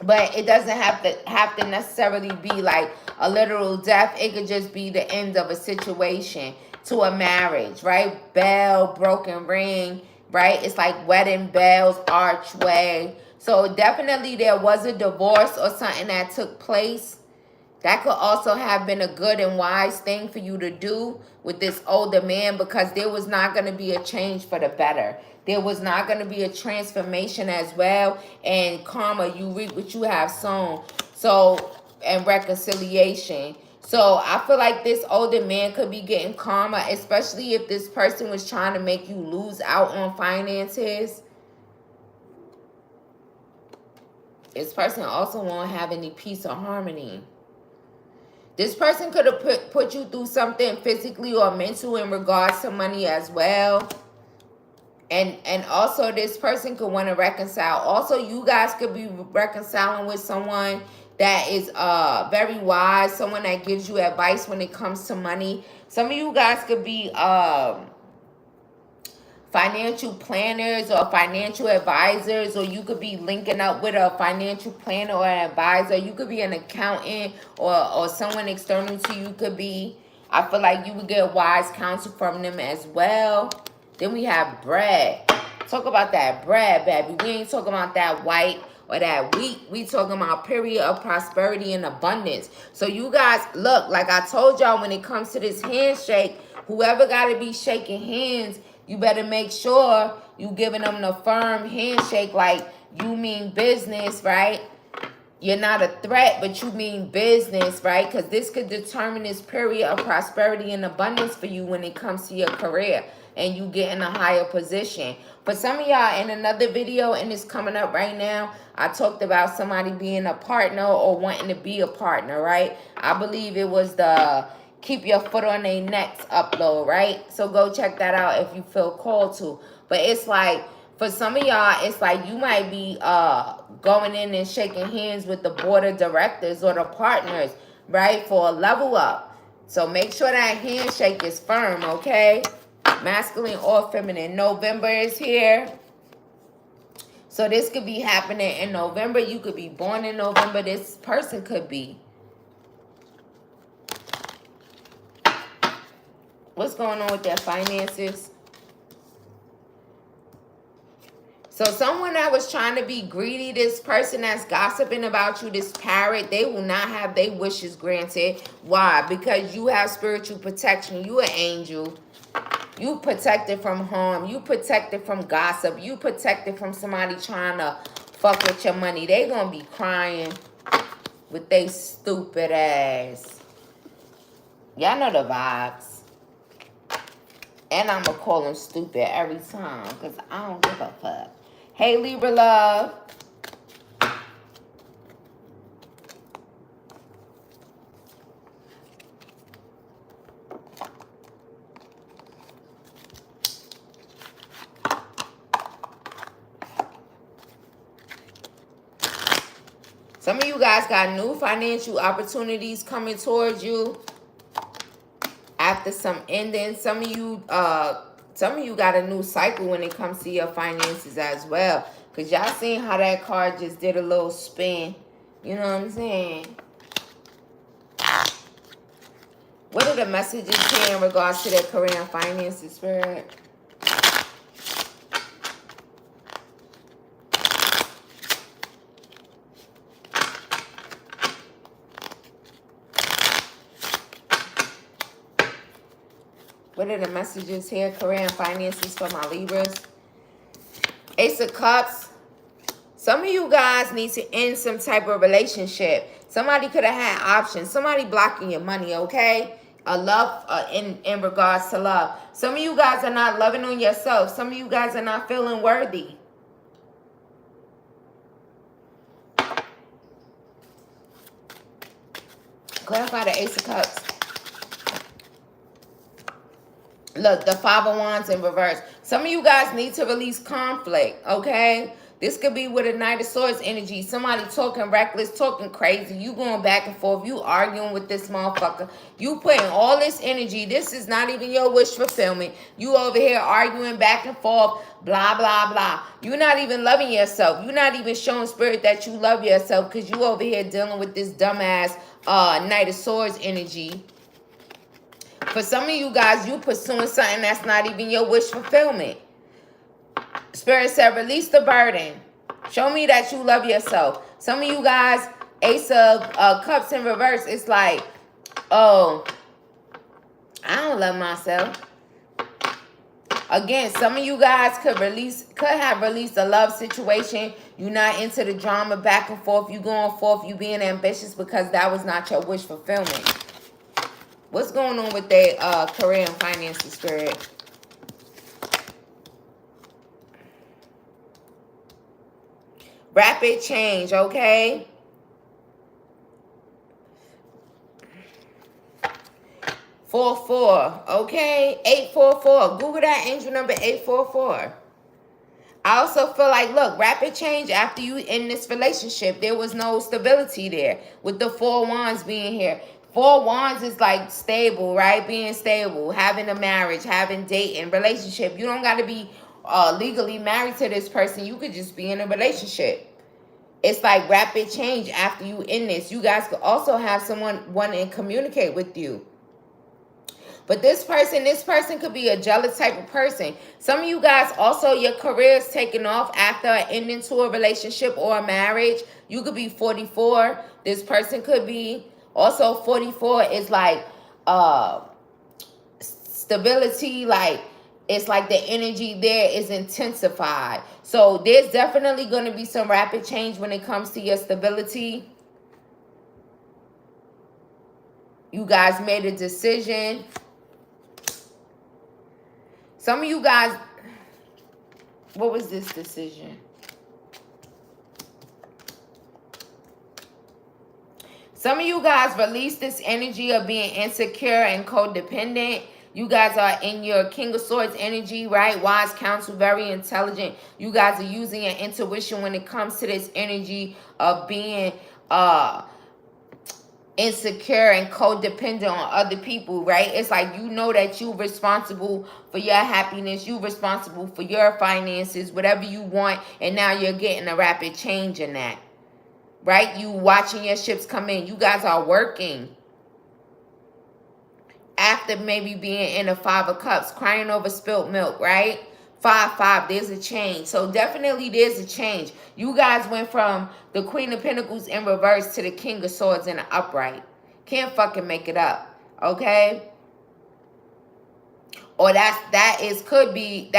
But it doesn't have to necessarily be like a literal death. It could just be the end of a situation to a marriage, right? Bell, broken ring, right? It's like wedding bells, archway. So definitely there was a divorce or something that took place. That could also have been a good and wise thing for you to do with this older man because there was not going to be a change for the better. There was not going to be a transformation as well. And karma, you reap what you have sown. So, and reconciliation. So I feel like this older man could be getting karma, especially if this person was trying to make you lose out on finances. This person also won't have any peace or harmony. This person could have put you through something physically or mental in regards to money as well. And also this person could want to reconcile. Also, you guys could be reconciling with someone that is very wise, someone that gives you advice when it comes to money. Some of you guys could be financial planners or financial advisors, or you could be linking up with a financial planner or an advisor. You could be an accountant or someone external to you could be. I feel like you would get wise counsel from them as well. Then we have bread. Talk about that bread, baby. We ain't talking about that white or that wheat. We talking about period of prosperity and abundance. So you guys, look, like I told y'all, when it comes to this handshake, whoever got to be shaking hands, you better make sure you giving them the firm handshake, like you mean business, right? You're not a threat, but you mean business, right? Because this could determine this period of prosperity and abundance for you when it comes to your career and you get in a higher position. For some of y'all, in another video, and it's coming up right now, I talked about somebody being a partner or wanting to be a partner, right? I believe it was the keep your foot on their necks upload, right? So go check that out if you feel called to. But it's like, for some of y'all, it's like you might be going in and shaking hands with the board of directors or the partners, right, for a level up. So make sure that handshake is firm, okay? Masculine or feminine. November is here. So this could be happening in November. You could be born in November. This person could be. What's going on with their finances? So someone that was trying to be greedy, this person that's gossiping about you, this parrot, they will not have their wishes granted. Why? Because you have spiritual protection. You an angel. You protected from harm. You protected from gossip. You protected from somebody trying to fuck with your money. They gonna be crying with they stupid ass. Y'all know the vibes. And I'm going to call them stupid every time because I don't give a fuck. Hey, Libra love. Some of you guys got new financial opportunities coming towards you. After some ending, some of you got a new cycle when it comes to your finances as well. Because y'all seen how that card just did a little spin. You know what I'm saying? What are the messages here in regards to their career and finances, Spirit? What are the messages here? Career and finances for my Libras. Ace of Cups. Some of you guys need to end some type of relationship. Somebody could have had options. Somebody blocking your money, okay? A love in regards to love. Some of you guys are not loving on yourself. Some of you guys are not feeling worthy. Clarify the Ace of Cups. Look, the Five of Wands in reverse. Some of you guys need to release conflict, okay? This could be with a Knight of Swords energy. Somebody talking reckless, talking crazy. You going back and forth. You arguing with this motherfucker. You putting all this energy. This is not even your wish fulfillment. You over here arguing back and forth, blah, blah, blah. You're not even loving yourself. You're not even showing spirit that you love yourself because you over here dealing with this dumbass Knight of Swords energy. For some of you guys, you pursuing something that's not even your wish fulfillment. Spirit said, release the burden. Show me that you love yourself. Some of you guys, Ace of Cups in reverse, it's like, oh, I don't love myself. Again, some of you guys could have released a love situation. You're not into the drama back and forth. You going forth, you being ambitious because that was not your wish fulfillment. What's going on with their career and finances, Spirit? Rapid change, okay? Four, okay? 844. Google that angel number 844. I also feel like, look, rapid change after you in this relationship. There was no stability there with the Four Wands being here. Four Wands is like stable, right? Being stable, having a marriage, having dating, relationship. You don't got to be legally married to this person. You could just be in a relationship. It's like rapid change after you in this. You guys could also have someone wanting to communicate with you. But this person could be a jealous type of person. Some of you guys also, your career is taking off after an ending to a relationship or a marriage. You could be 44. This person could be also 44 is like stability, like it's like the energy there is intensified. So there's definitely going to be some rapid change when it comes to your stability. You guys made a decision. Some of you guys, what was this decision? Some of you guys release this energy of being insecure and codependent. You guys are in your King of Swords energy, right? Wise counsel, very intelligent. You guys are using your intuition when it comes to this energy of being insecure and codependent on other people, right? It's like you know that you're responsible for your happiness, you're responsible for your finances, whatever you want, and now you're getting a rapid change in that, right? You watching your ships come in. You guys are working after maybe being in a 5 of Cups, crying over spilt milk, right? 5-5, there's a change. So definitely there's a change. You guys went from the Queen of Pentacles in reverse to the King of Swords in the upright. Can't fucking make it up, okay? Or could be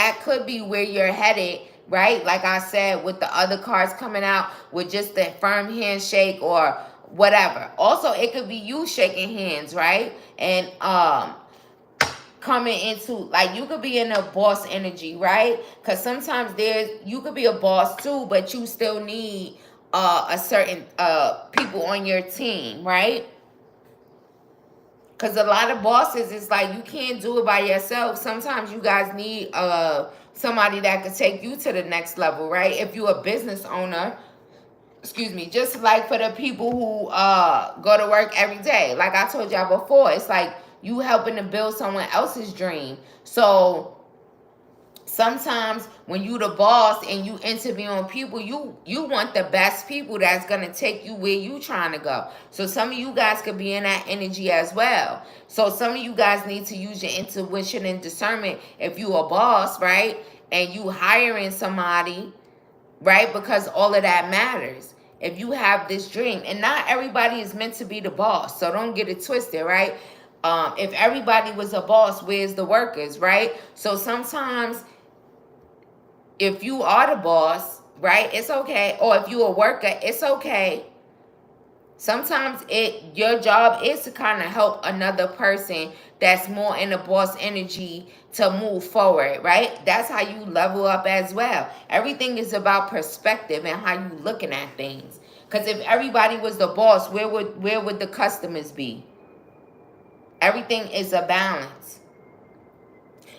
where you're headed, right? Like I said, with the other cards coming out with just the firm handshake or whatever. Also, it could be you shaking hands, right? And coming into, like, you could be in a boss energy, right? Because sometimes you could be a boss too, but you still need a certain people on your team, right? Because a lot of bosses, it's like you can't do it by yourself. Sometimes you guys need somebody that could take you to the next level, right? If you're a business owner, excuse me, just like for the people who go to work every day. Like I told y'all before, it's like you helping to build someone else's dream. So sometimes when you the boss and you interviewing people, you want the best people that's going to take you where you trying to go. So some of you guys could be in that energy as well. So some of you guys need to use your intuition and discernment if you a boss, right? And you hiring somebody, right? Because all of that matters. If you have this dream, and not everybody is meant to be the boss, so don't get it twisted, right? If everybody was a boss, where's the workers, right? So sometimes if you are the boss, right, it's okay. Or if you're a worker, it's okay. Sometimes your job is to kind of help another person that's more in the boss energy to move forward, right? That's how you level up as well. Everything is about perspective and how you looking at things. Because if everybody was the boss, where would the customers be? Everything is a balance.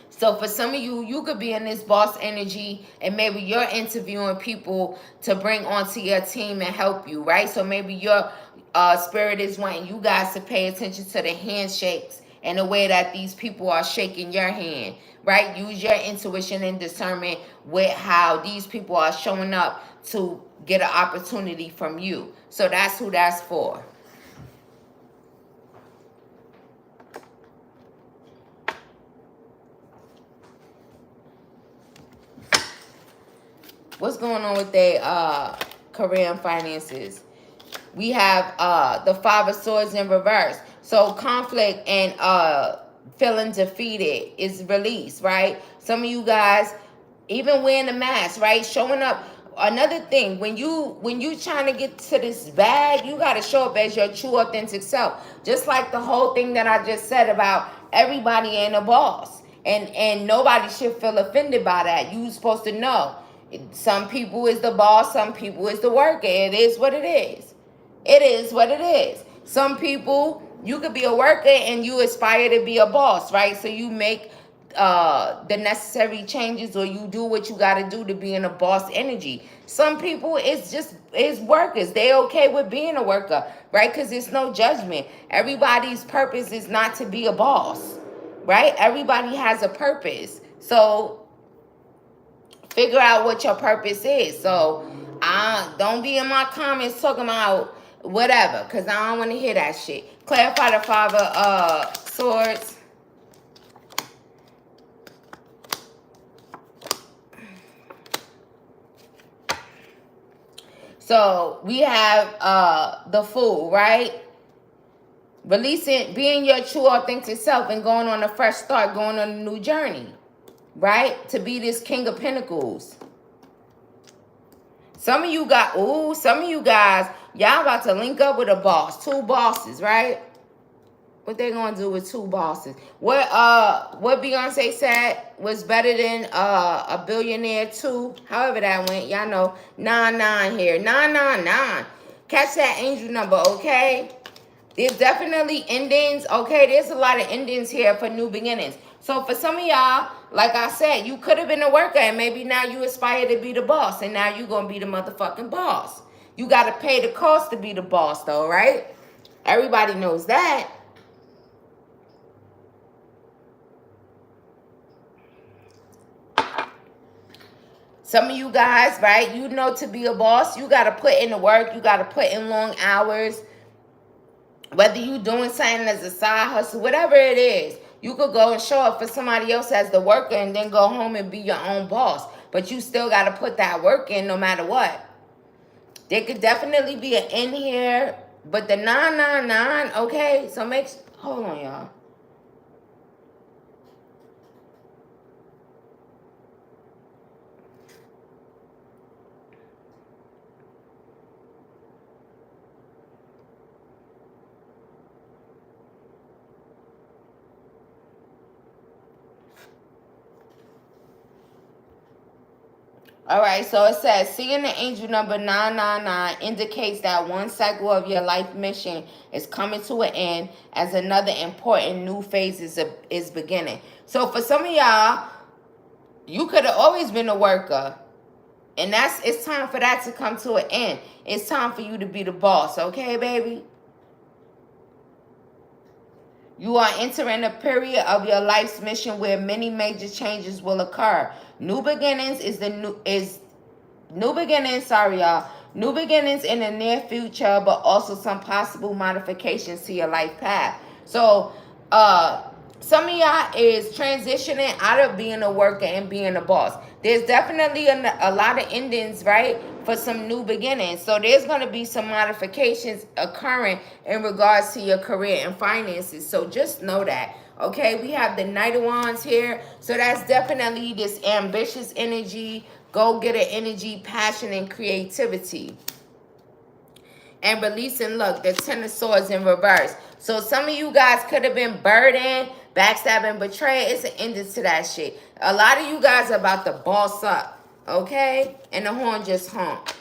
So for some of you, you could be in this boss energy and maybe you're interviewing people to bring onto your team and help you, right? So maybe your spirit is wanting you guys to pay attention to the handshakes and the way that these people are shaking your hand, right? Use your intuition and discernment with how these people are showing up to get an opportunity from you. So that's who that's for. What's going on with their career and finances? We have the 5 of Swords in reverse. So conflict and feeling defeated is released, right? Some of you guys, even wearing a mask, right? Showing up. Another thing, when you trying to get to this bag, you got to show up as your true, authentic self. Just like the whole thing that I just said about everybody ain't a boss. And nobody should feel offended by that. You supposed to know. Some people is the boss, some people is the worker. It is what it is. It is what it is. Some people, you could be a worker and you aspire to be a boss, right? So you make the necessary changes or you do what you got to do to be in a boss energy. Some people, it's workers. They okay with being a worker, right? Because it's no judgment. Everybody's purpose is not to be a boss, right? Everybody has a purpose. So Figure out what your purpose is. So don't be in my comments talking about whatever, because I don't want to hear that shit. Clarify the Five of Swords. So we have the Fool, right? Releasing, being your true authentic self and going on a fresh start, going on a new journey, right? To be this King of Pentacles. Some of you guys, y'all about to link up with a boss. Two bosses, right? What they gonna do with two bosses? What Beyonce said was better than a billionaire too. However that went, y'all know 99 here. 999. Catch that angel number, okay? There's definitely endings, okay? There's a lot of endings here for new beginnings. So for some of y'all, like I said, you could have been a worker and maybe now you aspire to be the boss and now you're going to be the motherfucking boss. You got to pay the cost to be the boss though, right? Everybody knows that. Some of you guys, right, you know to be a boss, you got to put in the work. You got to put in long hours. Whether you doing something as a side hustle, whatever it is, you could go and show up for somebody else as the worker and then go home and be your own boss. But you still got to put that work in no matter what. There could definitely be an end here. But the 999, okay? So hold on, y'all. All right, so it says, seeing the angel number 999 indicates that one cycle of your life mission is coming to an end as another important new phase is beginning. So for some of y'all, you could have always been a worker. And it's time for that to come to an end. It's time for you to be the boss, okay, baby? You are entering a period of your life's mission where many major changes will occur. New beginnings new beginnings in the near future, but also some possible modifications to your life path. So some of y'all is transitioning out of being a worker and being a boss. There's definitely a lot of endings, right, for some new beginnings. So there's going to be some modifications occurring in regards to your career and finances. So just know that. Okay, we have the Knight of Wands here. So that's definitely this ambitious energy, go-getter energy, passion, and creativity. And releasing, look, the Ten of Swords in reverse. So some of you guys could have been burdened, backstabbing, betrayed. It's an ending to that shit. A lot of you guys are about to boss up, okay? And the horn just honked.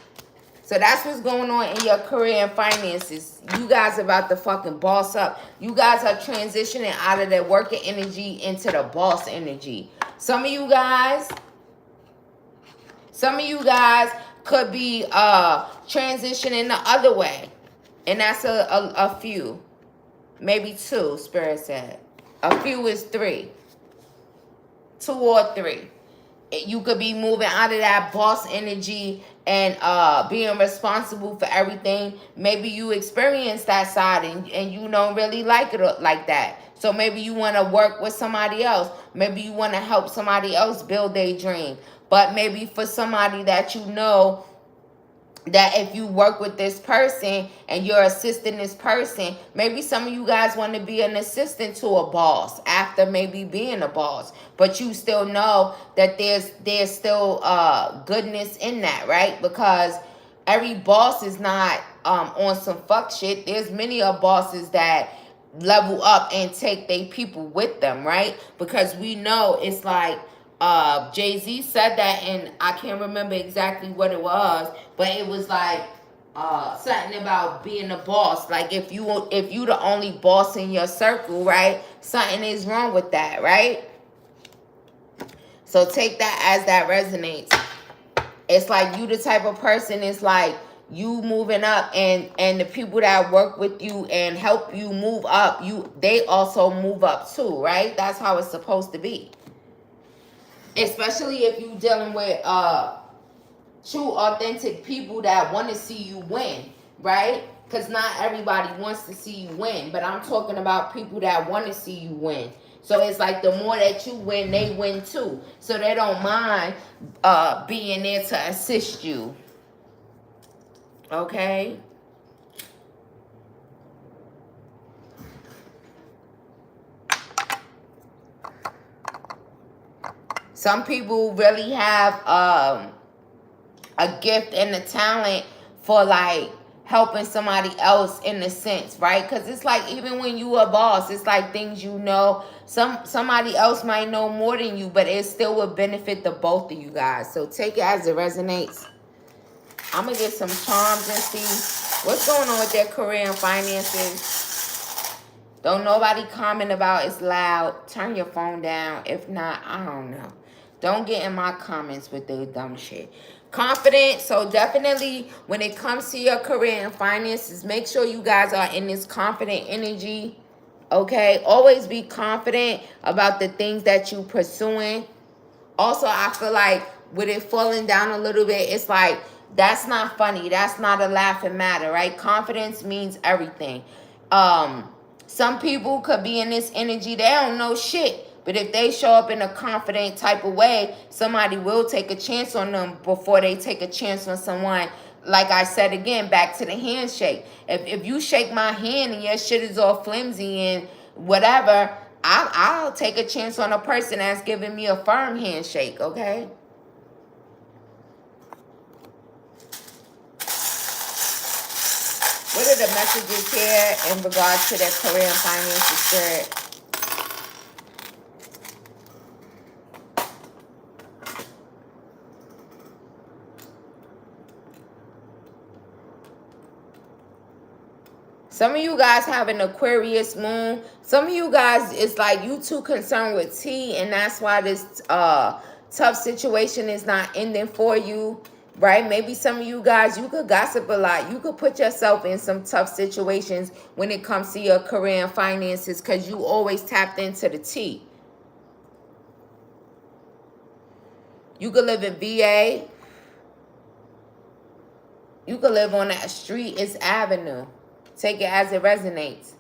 So that's what's going on in your career and finances. You guys are about to fucking boss up. You guys are transitioning out of that worker energy into the boss energy. Some of you guys could be transitioning the other way. And that's a few. Maybe two, Spirit said. A few is three. 2 or 3. You could be moving out of that boss energy and being responsible for everything. Maybe you experience that side and you don't really like it like that. So maybe you want to work with somebody else. Maybe you want to help somebody else build their dream. But maybe for somebody that you know, that if you work with this person and you're assisting this person, maybe some of you guys want to be an assistant to a boss after maybe being a boss. But you still know that there's still goodness in that, right? Because every boss is not on some fuck shit. There's many of bosses that level up and take their people with them, right? Because we know it's like Jay-Z said that, and I can't remember exactly what it was, but it was like something about being a boss. Like if you the only boss in your circle, right? Something is wrong with that, right? So take that as that resonates. It's like you the type of person, it's like you moving up, and the people that work with you and help you move up, they also move up too, right? That's how it's supposed to be. especially if you dealing with true, authentic people that want to see you win, right? Because not everybody wants to see you win, but I'm talking about people that want to see you win. So it's like the more that you win, they win too. So they don't mind being there to assist you. Okay? Some people really have a gift and a talent for like helping somebody else in a sense, right? Because it's like even when you a boss, it's like things you know, somebody else might know more than you, but it still would benefit the both of you guys. So take it as it resonates. I'm gonna get some charms and see what's going on with their career and finances. Don't nobody comment about it's loud. Turn your phone down. If not, I don't know. Don't get in my comments with the dumb shit. Confident. So definitely when it comes to your career and finances, make sure you guys are in this confident energy. Okay? Always be confident about the things that you're pursuing. Also, I feel like with it falling down a little bit, it's like, that's not funny. That's not a laughing matter, right? Confidence means everything. Some people could be in this energy, they don't know shit. But if they show up in a confident type of way, somebody will take a chance on them before they take a chance on someone. Like I said again, back to the handshake. If you shake my hand and your shit is all flimsy and whatever, I'll take a chance on a person that's giving me a firm handshake, okay? What are the messages here in regards to their career and finances, Spirit? Some of you guys have an Aquarius moon. Some of you guys, it's like you too concerned with tea, and that's why this tough situation is not ending for you, right? Maybe some of you guys, you could gossip a lot. You could put yourself in some tough situations when it comes to your career and finances because you always tapped into the tea. You could live in VA. You could live on that street. It's Avenue. Take it as it resonates.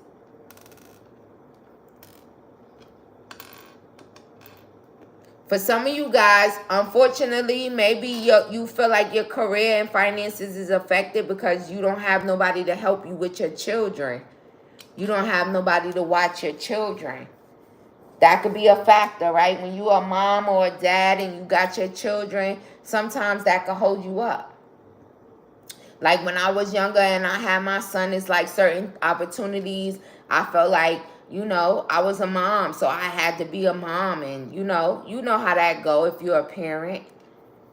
For some of you guys, unfortunately, maybe you feel like your career and finances is affected because you don't have nobody to help you with your children. You don't have nobody to watch your children. That could be a factor, right? When you are a mom or a dad and you got your children, sometimes that could hold you up. Like when I was younger and I had my son, it's like certain opportunities, I felt like, you know, I was a mom, so I had to be a mom. And, you know how that go if you're a parent.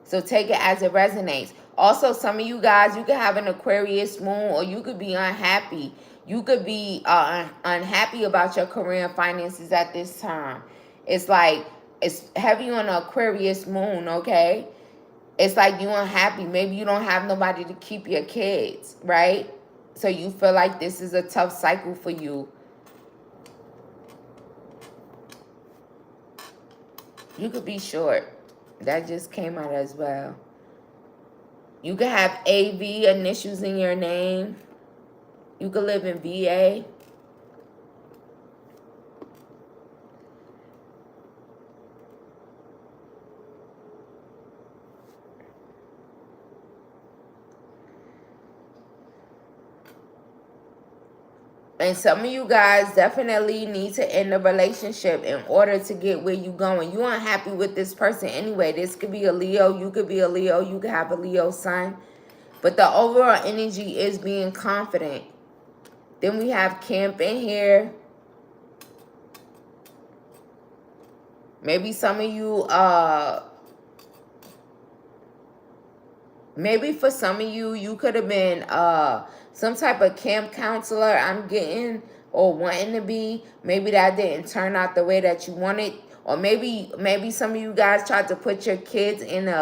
So take it as it resonates. Also, some of you guys, you could have an Aquarius moon or you could be unhappy. You could be unhappy about your career and finances at this time. It's like, it's heavy on the Aquarius moon, okay? It's like you unhappy. Maybe you don't have nobody to keep your kids, right? So you feel like this is a tough cycle for you. You could be short. That just came out as well. You could have AV initials in your name. You could live in VA. And some of you guys definitely need to end a relationship in order to get where you're going. You aren't happy with this person anyway. This could be a Leo. You could be a Leo. You could have a Leo sun. But the overall energy is being confident. Then we have camp in here. Maybe some of you, maybe for some of you, you could have been some type of camp counselor, I'm getting, or wanting to be. Maybe that didn't turn out the way that you wanted. Or maybe some of you guys tried to put your kids in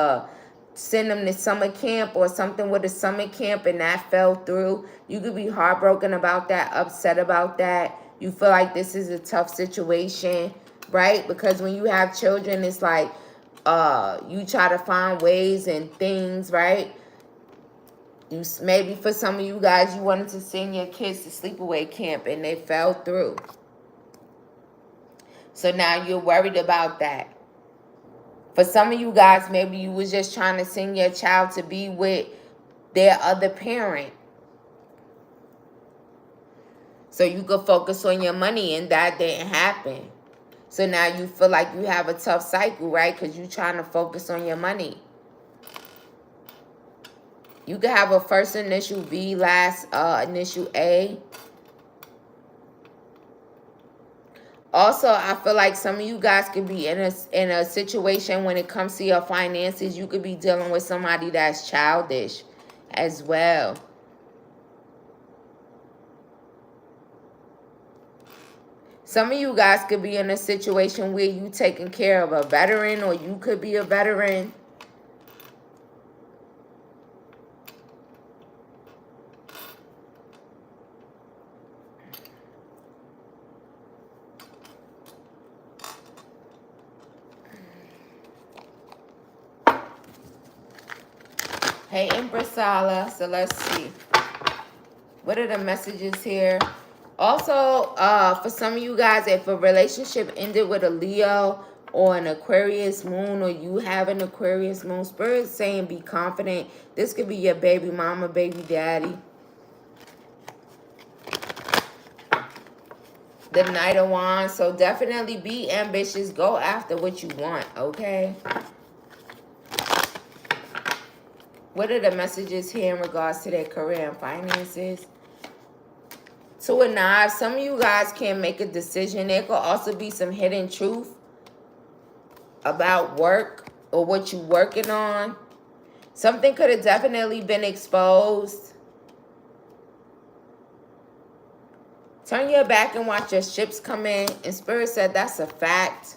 send them to summer camp or something with a summer camp and that fell through. You could be heartbroken about that, upset about that. You feel like this is a tough situation, right? Because when you have children, it's like you try to find ways and things, right? Maybe for some of you guys, you wanted to send your kids to sleepaway camp and they fell through. So now you're worried about that. For some of you guys, maybe you was just trying to send your child to be with their other parent, so you could focus on your money, and that didn't happen. So now you feel like you have a tough cycle, right? Because you're trying to focus on your money. You could have a first initial B, last initial A. Also, I feel like some of you guys could be in a situation when it comes to your finances. You could be dealing with somebody that's childish as well. Some of you guys could be in a situation where you taking care of a veteran, or you could be a veteran. Hey, Empress Sala. So let's see. What are the messages here? Also, for some of you guys, if a relationship ended with a Leo or an Aquarius moon, or you have an Aquarius moon, Spirit is saying be confident. This could be your baby mama, baby daddy. The Knight of Wands. So definitely be ambitious. Go after what you want, okay? What are the messages here in regards to their career and finances? Two of Knives. Some of you guys can't make a decision. There could also be some hidden truth about work or what you're working on. Something could have definitely been exposed. Turn your back and watch your ships come in. And Spirit said that's a fact.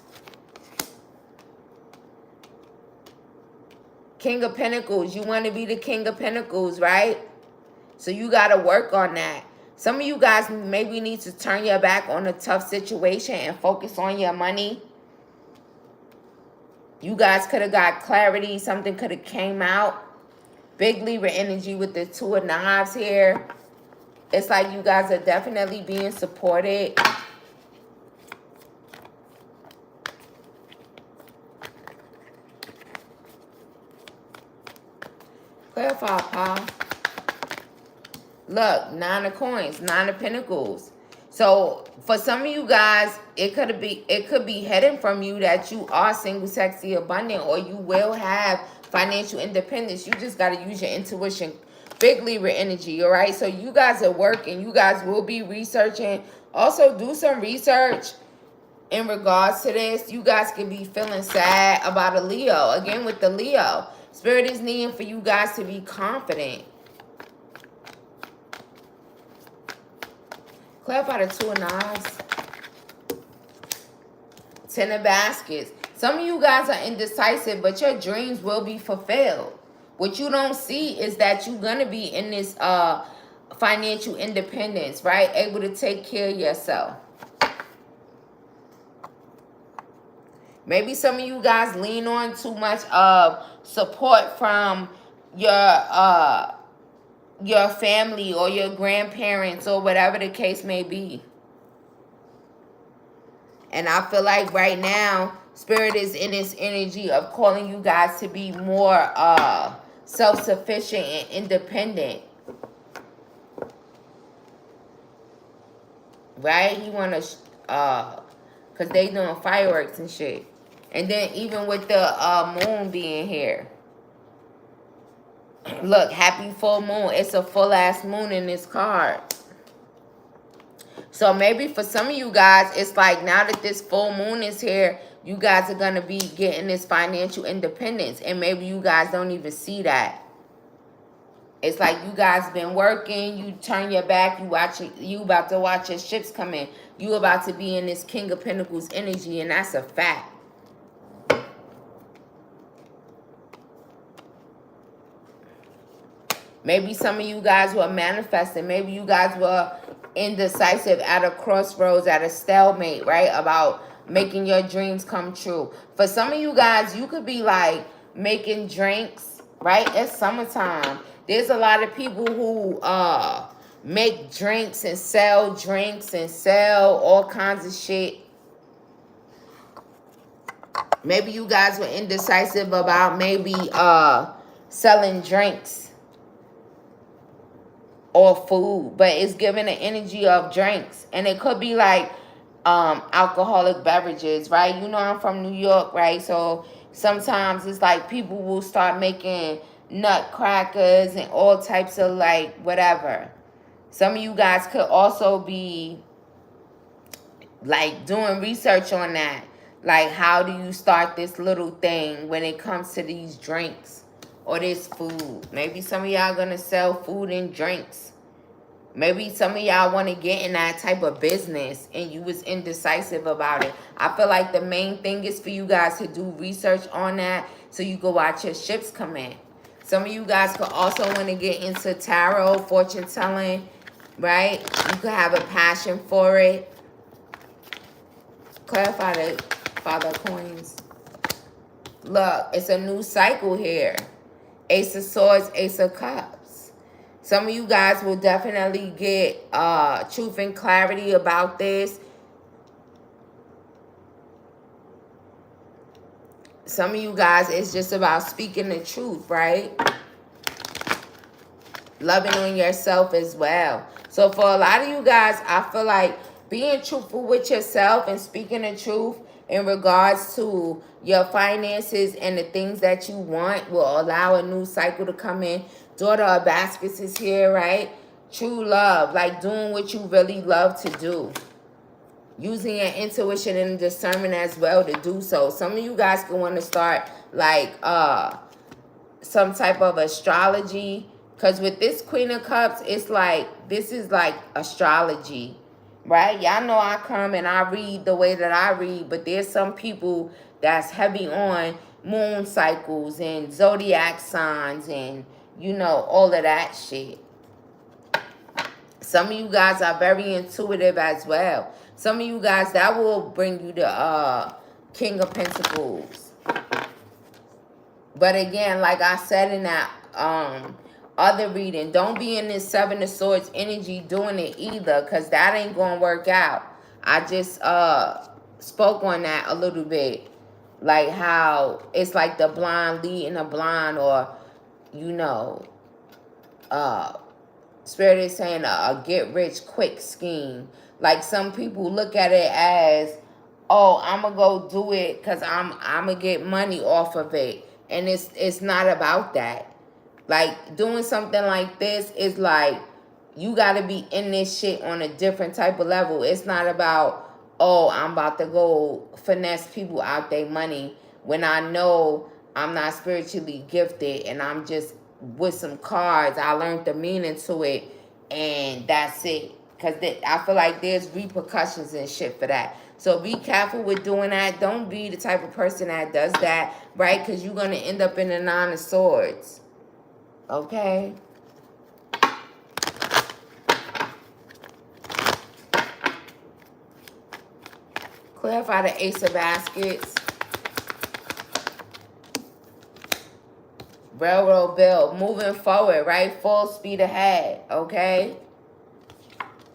King of Pentacles. You want to be the King of Pentacles, right? So you got to work on that. Some of you guys maybe need to turn your back on a tough situation and focus on your money. You guys could have got clarity. Something could have came out. Big Libra energy with the Two of Knives here. It's like you guys are definitely being supported. Clarify, pal. Look, Nine of Coins, Nine of Pentacles. So for some of you guys, it could be hidden from you that you are single, sexy, abundant, or you will have financial independence. You just got to use your intuition. Big Libra energy, all right? So you guys are working. You guys will be researching. Also, do some research in regards to this. You guys can be feeling sad about a Leo. Again, with the Leo, Spirit is needing for you guys to be confident. Clarify the Two of Knives. Ten of Baskets. Some of you guys are indecisive, but your dreams will be fulfilled. What you don't see is that you're going to be in this financial independence, right? Able to take care of yourself. Maybe some of you guys lean on too much of support from your family or your grandparents or whatever the case may be. And I feel like right now, Spirit is in this energy of calling you guys to be more self-sufficient and independent. Right? You want to, because they doing fireworks and shit. And then even with the moon being here. Look, happy full moon. It's a full-ass moon in this card. So maybe for some of you guys, it's like now that this full moon is here, you guys are going to be getting this financial independence. And maybe you guys don't even see that. It's like you guys been working, you turn your back, you about to watch your ships come in. You about to be in this King of Pentacles energy, and that's a fact. Maybe some of you guys were manifesting. Maybe you guys were indecisive, at a crossroads, at a stalemate, right? About making your dreams come true. For some of you guys, you could be like making drinks, right? It's summertime. There's a lot of people who make drinks and sell all kinds of shit. Maybe you guys were indecisive about maybe selling drinks or food, but it's giving the energy of drinks. And it could be like alcoholic beverages, right? You know, I'm from New York, right? So sometimes it's like people will start making nutcrackers and all types of like whatever. Some of you guys could also be like doing research on that. Like, how do you start this little thing when it comes to these drinks or this food? Maybe some of y'all gonna sell food and drinks. Maybe some of y'all want to get in that type of business and you was indecisive about it. I feel like the main thing is for you guys to do research on that so you can watch your ships come in. Some of you guys could also want to get into tarot, fortune telling, right? You could have a passion for it. Clarify the Father of Coins. Look, it's a new cycle here. Ace of Swords, Ace of Cups. Some of you guys will definitely get truth and clarity about this. Some of you guys, it's just about speaking the truth, right? Loving on yourself as well. So for a lot of you guys, I feel like being truthful with yourself and speaking the truth in regards to your finances and the things that you want will allow a new cycle to come in. Daughter of Baskets is here, right? True love, like doing what you really love to do. Using your intuition and discernment as well to do so. Some of you guys can want to start like some type of astrology. Because with this Queen of Cups, it's like, this is like astrology. Right? Y'all know I come and I read the way that I read, but there's some people that's heavy on moon cycles and zodiac signs and, you know, all of that shit. Some of you guys are very intuitive as well. Some of you guys, that will bring you the King of Pentacles. But again, like I said in that other reading, don't be in this Seven of Swords energy doing it either, because that ain't gonna work out. I just spoke on that a little bit, like how it's like the blind leading a blind, or you know, Spirit is saying a get rich quick scheme. Like some people look at it as, oh, I'm gonna go do it because I'm gonna get money off of it, and it's not about that. Like, doing something like this is like, you got to be in this shit on a different type of level. It's not about, oh, I'm about to go finesse people out their money when I know I'm not spiritually gifted and I'm just with some cards. I learned the meaning to it and that's it. Because I feel like there's repercussions and shit for that. So be careful with doing that. Don't be the type of person that does that, right? Because you're going to end up in the Nine of Swords. Okay. Clarify the Ace of Baskets. Railroad bill. Moving forward, right? Full speed ahead. Okay.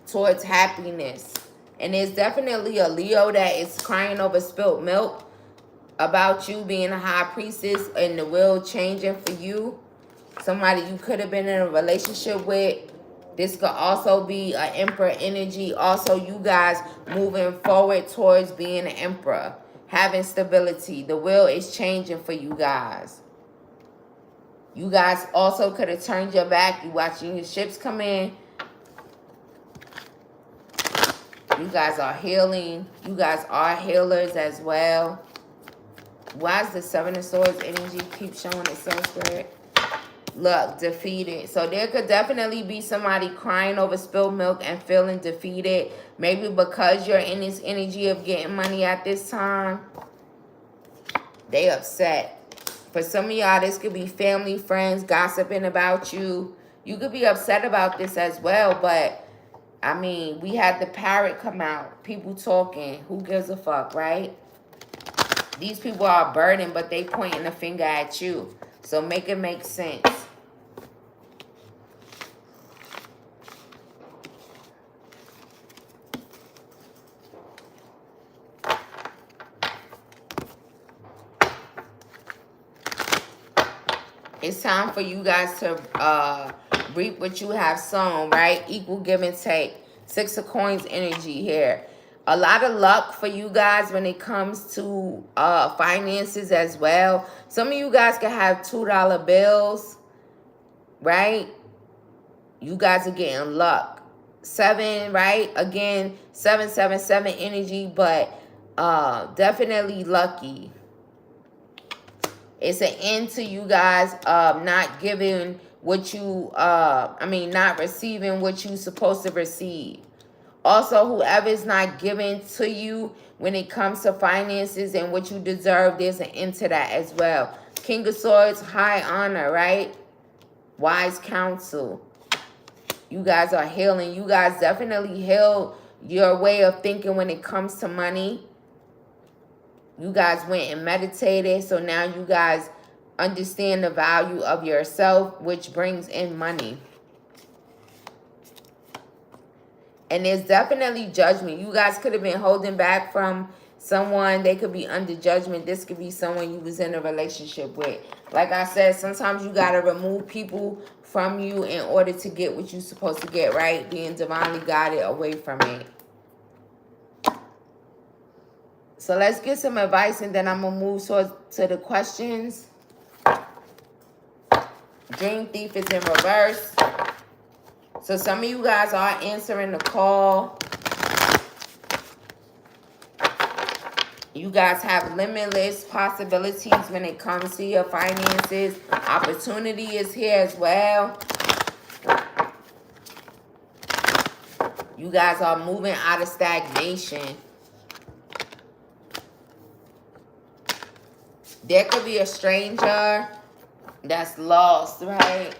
Towards happiness. And there's definitely a Leo that is crying over spilt milk about you being a high priestess and the will changing for you. Somebody you could have been in a relationship with. This could also be an Emperor energy. Also, you guys moving forward towards being an Emperor. Having stability. The will is changing for you guys. You guys also could have turned your back. You watching your ships come in. You guys are healing. You guys are healers as well. Why is the Seven of Swords energy keep showing itself, Spirit? Look, defeated. So there could definitely be somebody crying over spilled milk and feeling defeated. Maybe because you're in this energy of getting money at this time. They upset. For some of y'all, this could be family, friends, gossiping about you. You could be upset about this as well, but I mean, we had the parrot come out. People talking. Who gives a fuck, right? These people are burdened, but they pointing a finger at you. So make it make sense. It's time for you guys to reap what you have sown, right? Equal give and take. 6 of coins energy here. A lot of luck for you guys when it comes to finances as well. Some of you guys can have $2 bills, right? You guys are getting luck. 7, right? Again, 777 energy, but definitely lucky. It's an end to you guys not giving what you, not receiving what you're supposed to receive. Also, whoever's not giving to you when it comes to finances and what you deserve, there's an end to that as well. King of Swords, high honor, right? Wise counsel. You guys are healing. You guys definitely heal your way of thinking when it comes to money. You guys went and meditated, so now you guys understand the value of yourself, which brings in money. And there's definitely judgment. You guys could have been holding back from someone. They could be under judgment. This could be someone you was in a relationship with. Like I said, sometimes you got to remove people from you in order to get what you're supposed to get, right? Being divinely guided away from it. So let's get some advice, and then I'm going to move to the questions. Dream Thief is in reverse. So some of you guys are answering the call. You guys have limitless possibilities when it comes to your finances. Opportunity is here as well. You guys are moving out of stagnation. There could be a stranger that's lost, right?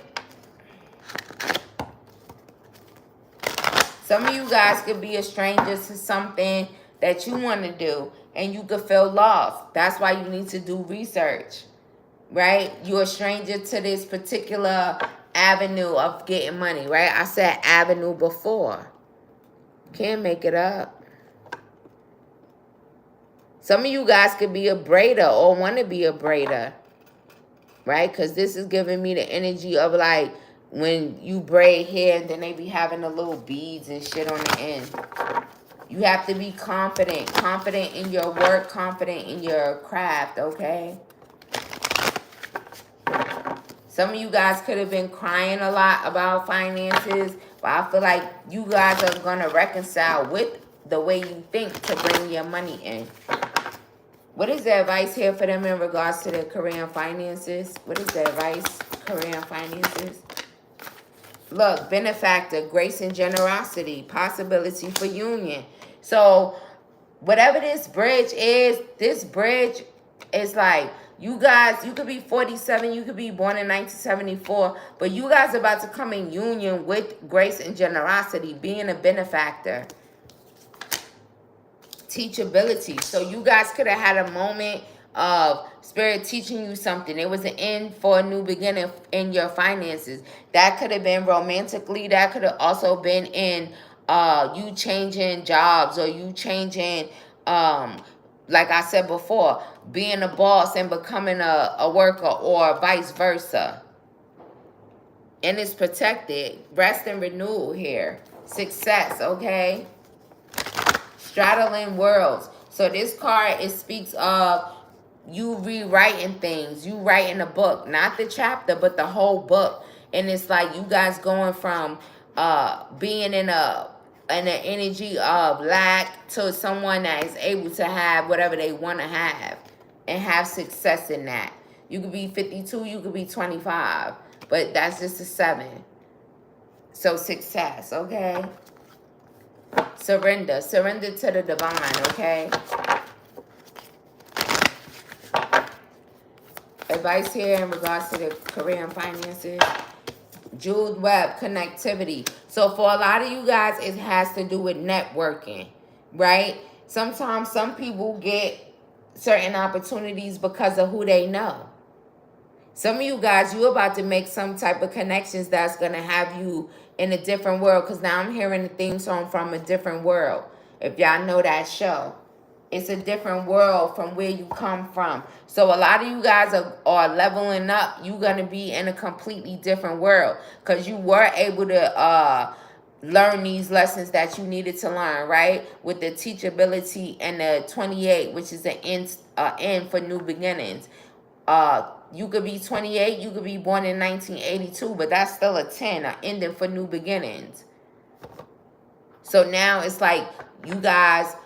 Some of you guys could be a stranger to something that you want to do, and you could feel lost. That's why you need to do research, right? You're a stranger to this particular avenue of getting money, right? I said avenue before. Can't make it up. Some of you guys could be a braider or want to be a braider, right? Because this is giving me the energy of like when you braid hair and then they be having the little beads and shit on the end. You have to be confident. Confident in your work, confident in your craft, okay? Some of you guys could have been crying a lot about finances, but I feel like you guys are going to reconcile with the way you think to bring your money in. What is the advice here for them in regards to their career and finances? What is the advice, career and finances? Look, benefactor, grace and generosity, possibility for union. So whatever this bridge is like, you guys, you could be 47, you could be born in 1974, but you guys are about to come in union with grace and generosity, being a benefactor. Teachability. So you guys could have had a moment of spirit teaching you something. It was an end for a new beginning in your finances. That could have been romantically. That could have also been in you changing jobs, or you changing, like I said before, being a boss and becoming a worker, or vice versa. And it's protected. Rest and renewal here. Success, okay? Straddling worlds. So this card, it speaks of you rewriting things. You writing a book. Not the chapter, but the whole book. And it's like you guys going from being in an energy of lack to someone that is able to have whatever they want to have and have success in that. You could be 52, you could be 25, but that's just a 7. So success, okay? Surrender. Surrender to the divine, okay? Advice here in regards to the career and finances. Jeweled web connectivity. So for a lot of you guys, it has to do with networking, right? Sometimes some people get certain opportunities because of who they know. Some of you guys, you about to make some type of connections that's going to have you in a different world. Because now I'm hearing the theme song from a different world. If y'all know that show. It's a different world from where you come from. So a lot of you guys are leveling up. You're going to be in a completely different world. Because you were able to learn these lessons that you needed to learn, right? With the teachability and the 28, which is the end for new beginnings. You could be 28, you could be born in 1982, but that's still a 10, an ending for new beginnings. So now it's like you guys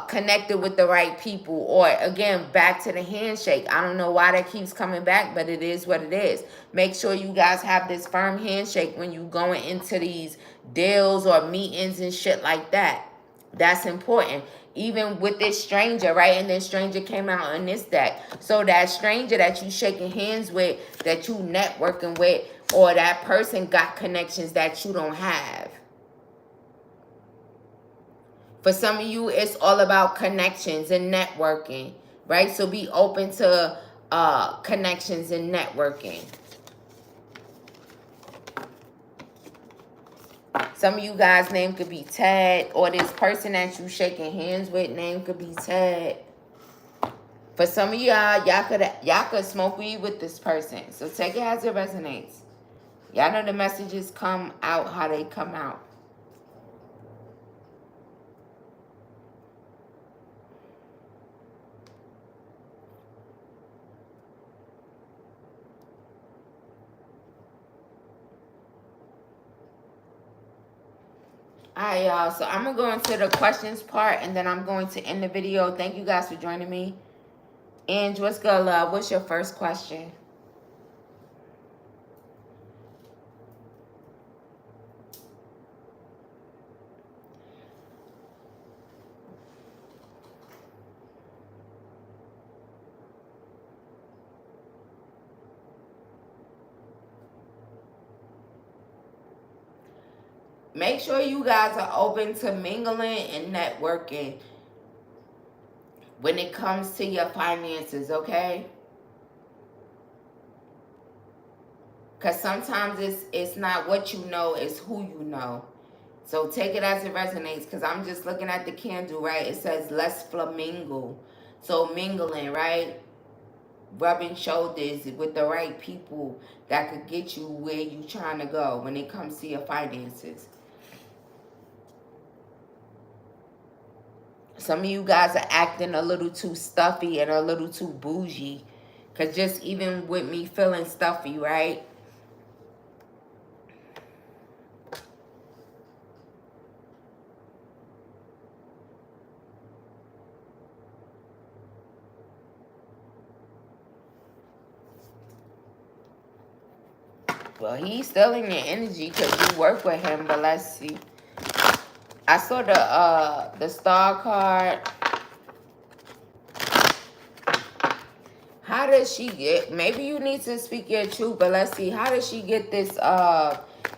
connected with the right people, or again, back to the handshake. I don't know why that keeps coming back, but it is what it is. Make sure you guys have this firm handshake when you going into these deals or meetings and shit like that. That's important. Even with this stranger, right? And this stranger came out in this deck. So that stranger that you shaking hands with, that you networking with, or that person got connections that you don't have. For some of you, it's all about connections and networking, right? So be open to connections and networking. Some of you guys' name could be Ted, or this person that you shaking hands with name could be Ted. For some of y'all could smoke weed with this person. So take it as it resonates. Y'all know the messages come out how they come out. Alright, y'all. So I'm going to go into the questions part, and then I'm going to end the video. Thank you guys for joining me. And what's good, love? What's your first question? Make sure you guys are open to mingling and networking when it comes to your finances, okay? Because sometimes it's not what you know, it's who you know. So take it as it resonates, because I'm just looking at the candle, right? It says let's flamingo. So mingling, right? Rubbing shoulders with the right people that could get you where you trying to go when it comes to your finances. Some of you guys are acting a little too stuffy and a little too bougie. Because just even with me feeling stuffy, right? Well, he's still in your energy because you work with him. But let's see. I saw the star card. How does she get, maybe you need to speak your truth, but let's see. How does she get this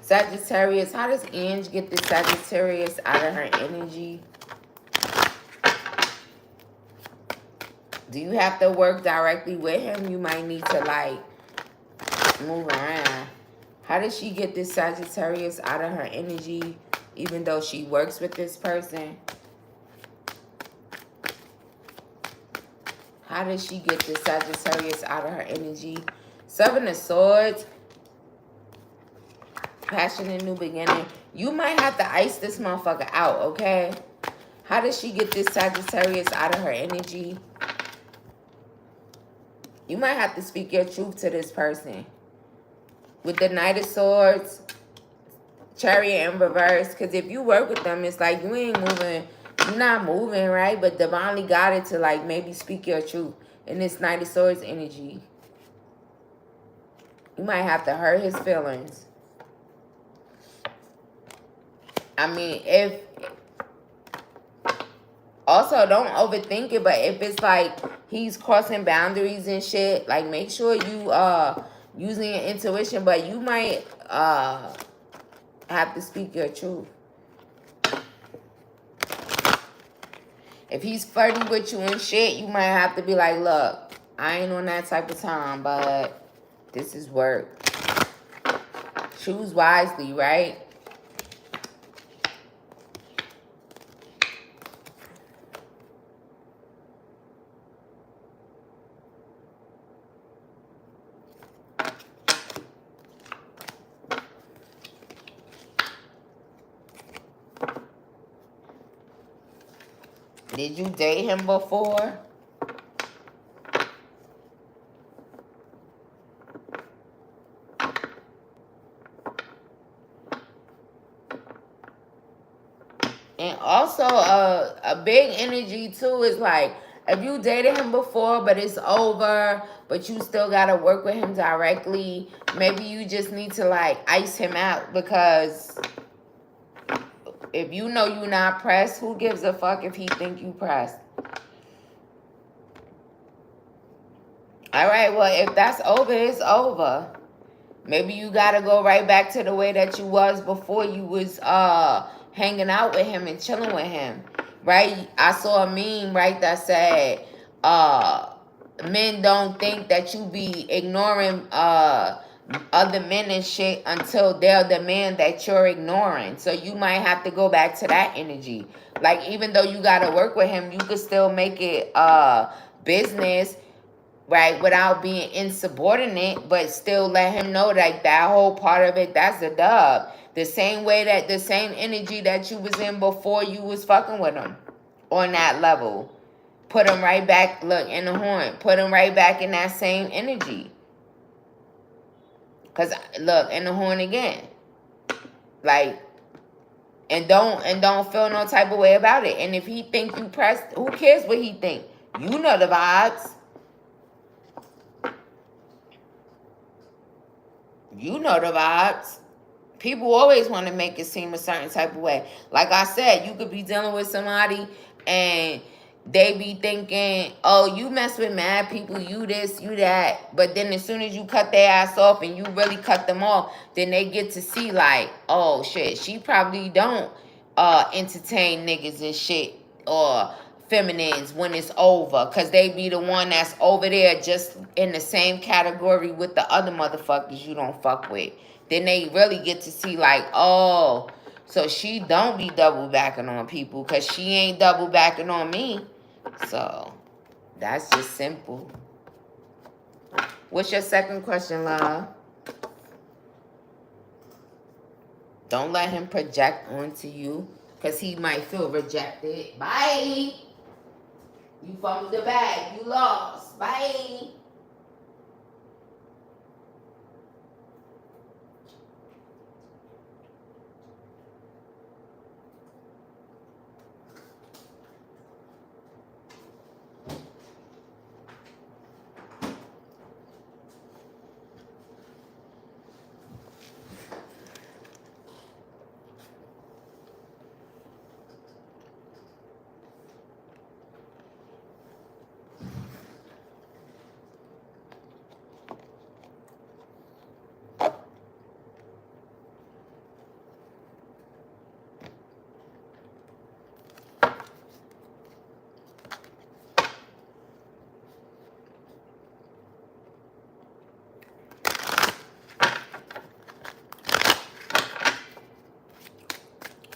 Sagittarius? How does Ange get this Sagittarius out of her energy? Do you have to work directly with him? You might need to like move around. How does she get this Sagittarius out of her energy, even though she works with this person? How does she get this Sagittarius out of her energy? Seven of Swords. Passion and new beginning. You might have to ice this motherfucker out, okay? How does she get this Sagittarius out of her energy? You might have to speak your truth to this person. With the Knight of Swords, Chariot in reverse. Because if you work with them, it's like you ain't moving. You're not moving, right? But divinely guided to like maybe speak your truth in this Knight of Swords energy. You might have to hurt his feelings. I mean, if... Also, don't overthink it, but if it's like he's crossing boundaries and shit, like make sure you using your intuition, but you might have to speak your truth. If he's flirting with you and shit, you might have to be like, look, I ain't on that type of time, but this is work. Choose wisely, right? Did you date him before? And also, a big energy too is like, if you dated him before, but it's over, but you still gotta work with him directly, maybe you just need to like ice him out, because if you know you're not pressed, who gives a fuck if he think you pressed? All right, well, if that's over, it's over. Maybe you gotta go right back to the way that you was before you was hanging out with him and chilling with him, right? I saw a meme, right, that said men don't think that you be ignoring other men and shit until they're the man that you're ignoring. So you might have to go back to that energy. Like, even though you gotta work with him, you could still make it business, right, without being insubordinate, but still let him know like that whole part of it, that's a dub. The same way that the same energy that you was in before you was fucking with him on that level. Put him right back, look, in the horn. Put him right back in that same energy. Cause look, in the horn again. Like, and don't feel no type of way about it. And if he think you pressed, who cares what he think? You know the vibes. You know the vibes. People always want to make it seem a certain type of way. Like I said, you could be dealing with somebody and they be thinking, oh, you mess with mad people, you this, you that. But then as soon as you cut their ass off and you really cut them off, then they get to see like, oh, shit, she probably don't entertain niggas and shit or feminines when it's over. Because they be the one that's over there just in the same category with the other motherfuckers you don't fuck with. Then they really get to see like, oh, so she don't be double backing on people because she ain't double backing on me. So that's just simple. What's your second question, love? Don't let him project onto you because he might feel rejected. Bye. You fumbled the bag. You lost. Bye.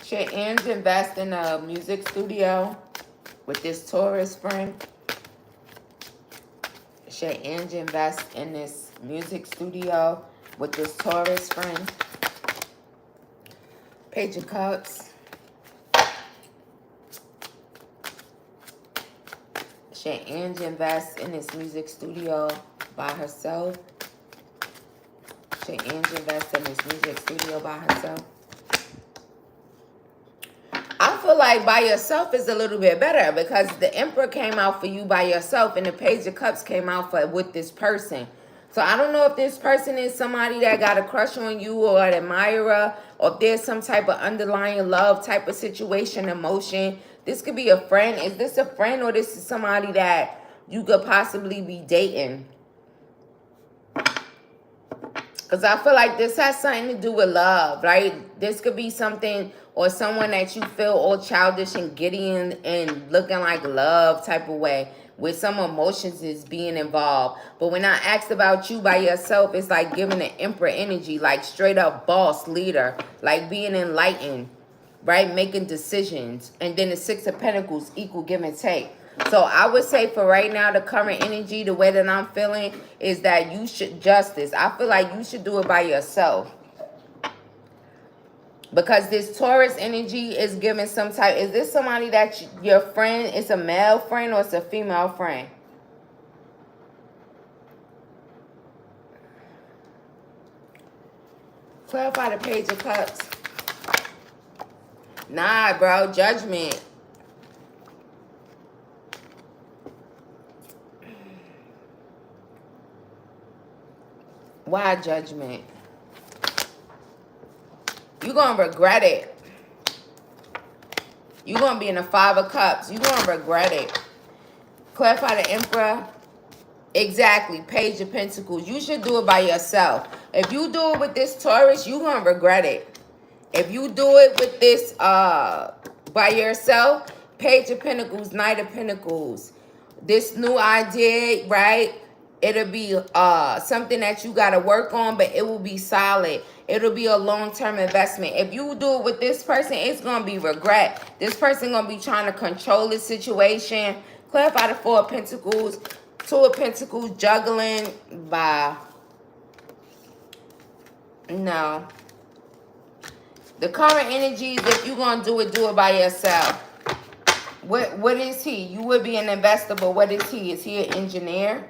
Should Ange invest in a music studio with this Taurus friend? Should Ange invest in this music studio with this Taurus friend? Page of Cups. Should Ange invest in this music studio by herself? Should Ange invest in this music studio by herself? I feel like by yourself is a little bit better because the Emperor came out for you by yourself and the Page of Cups came out for with this person. So I don't know if this person is somebody that got a crush on you or an admirer, or if there's some type of underlying love type of situation, emotion. This could be a friend. Is this a friend or this is somebody that you could possibly be dating? Because I feel like this has something to do with love, right? This could be something or someone that you feel all childish and giddy and looking like love type of way, with some emotions is being involved. But when I asked about you by yourself, it's like giving an emperor energy, like straight up boss leader, like being enlightened, right? Making decisions. And then the Six of Pentacles, equal give and take. So I would say for right now, the current energy, the way that I'm feeling is that you should justice. I feel like you should do it by yourself. Because this Taurus energy is giving some type. Is this somebody that your friend, it's a male friend or it's a female friend? Clarify the Page of Cups. Nah, bro. Judgment. Why judgment? You're going to regret it. You're going to be in the Five of Cups. You're going to regret it. Clarify the Emperor. Exactly. Page of Pentacles. You should do it by yourself. If you do it with this Taurus, you're going to regret it. If you do it with this by yourself, Page of Pentacles, Knight of Pentacles. This new idea, right? It'll be something that you got to work on, but it will be solid. It'll be a long-term investment. If you do it with this person, it's going to be regret. This person going to be trying to control the situation. Clarify the Four of Pentacles. Two of Pentacles, juggling by... No. The current energies, if you're going to do it by yourself. What is he? You would be an investor, but what is he? Is he an engineer?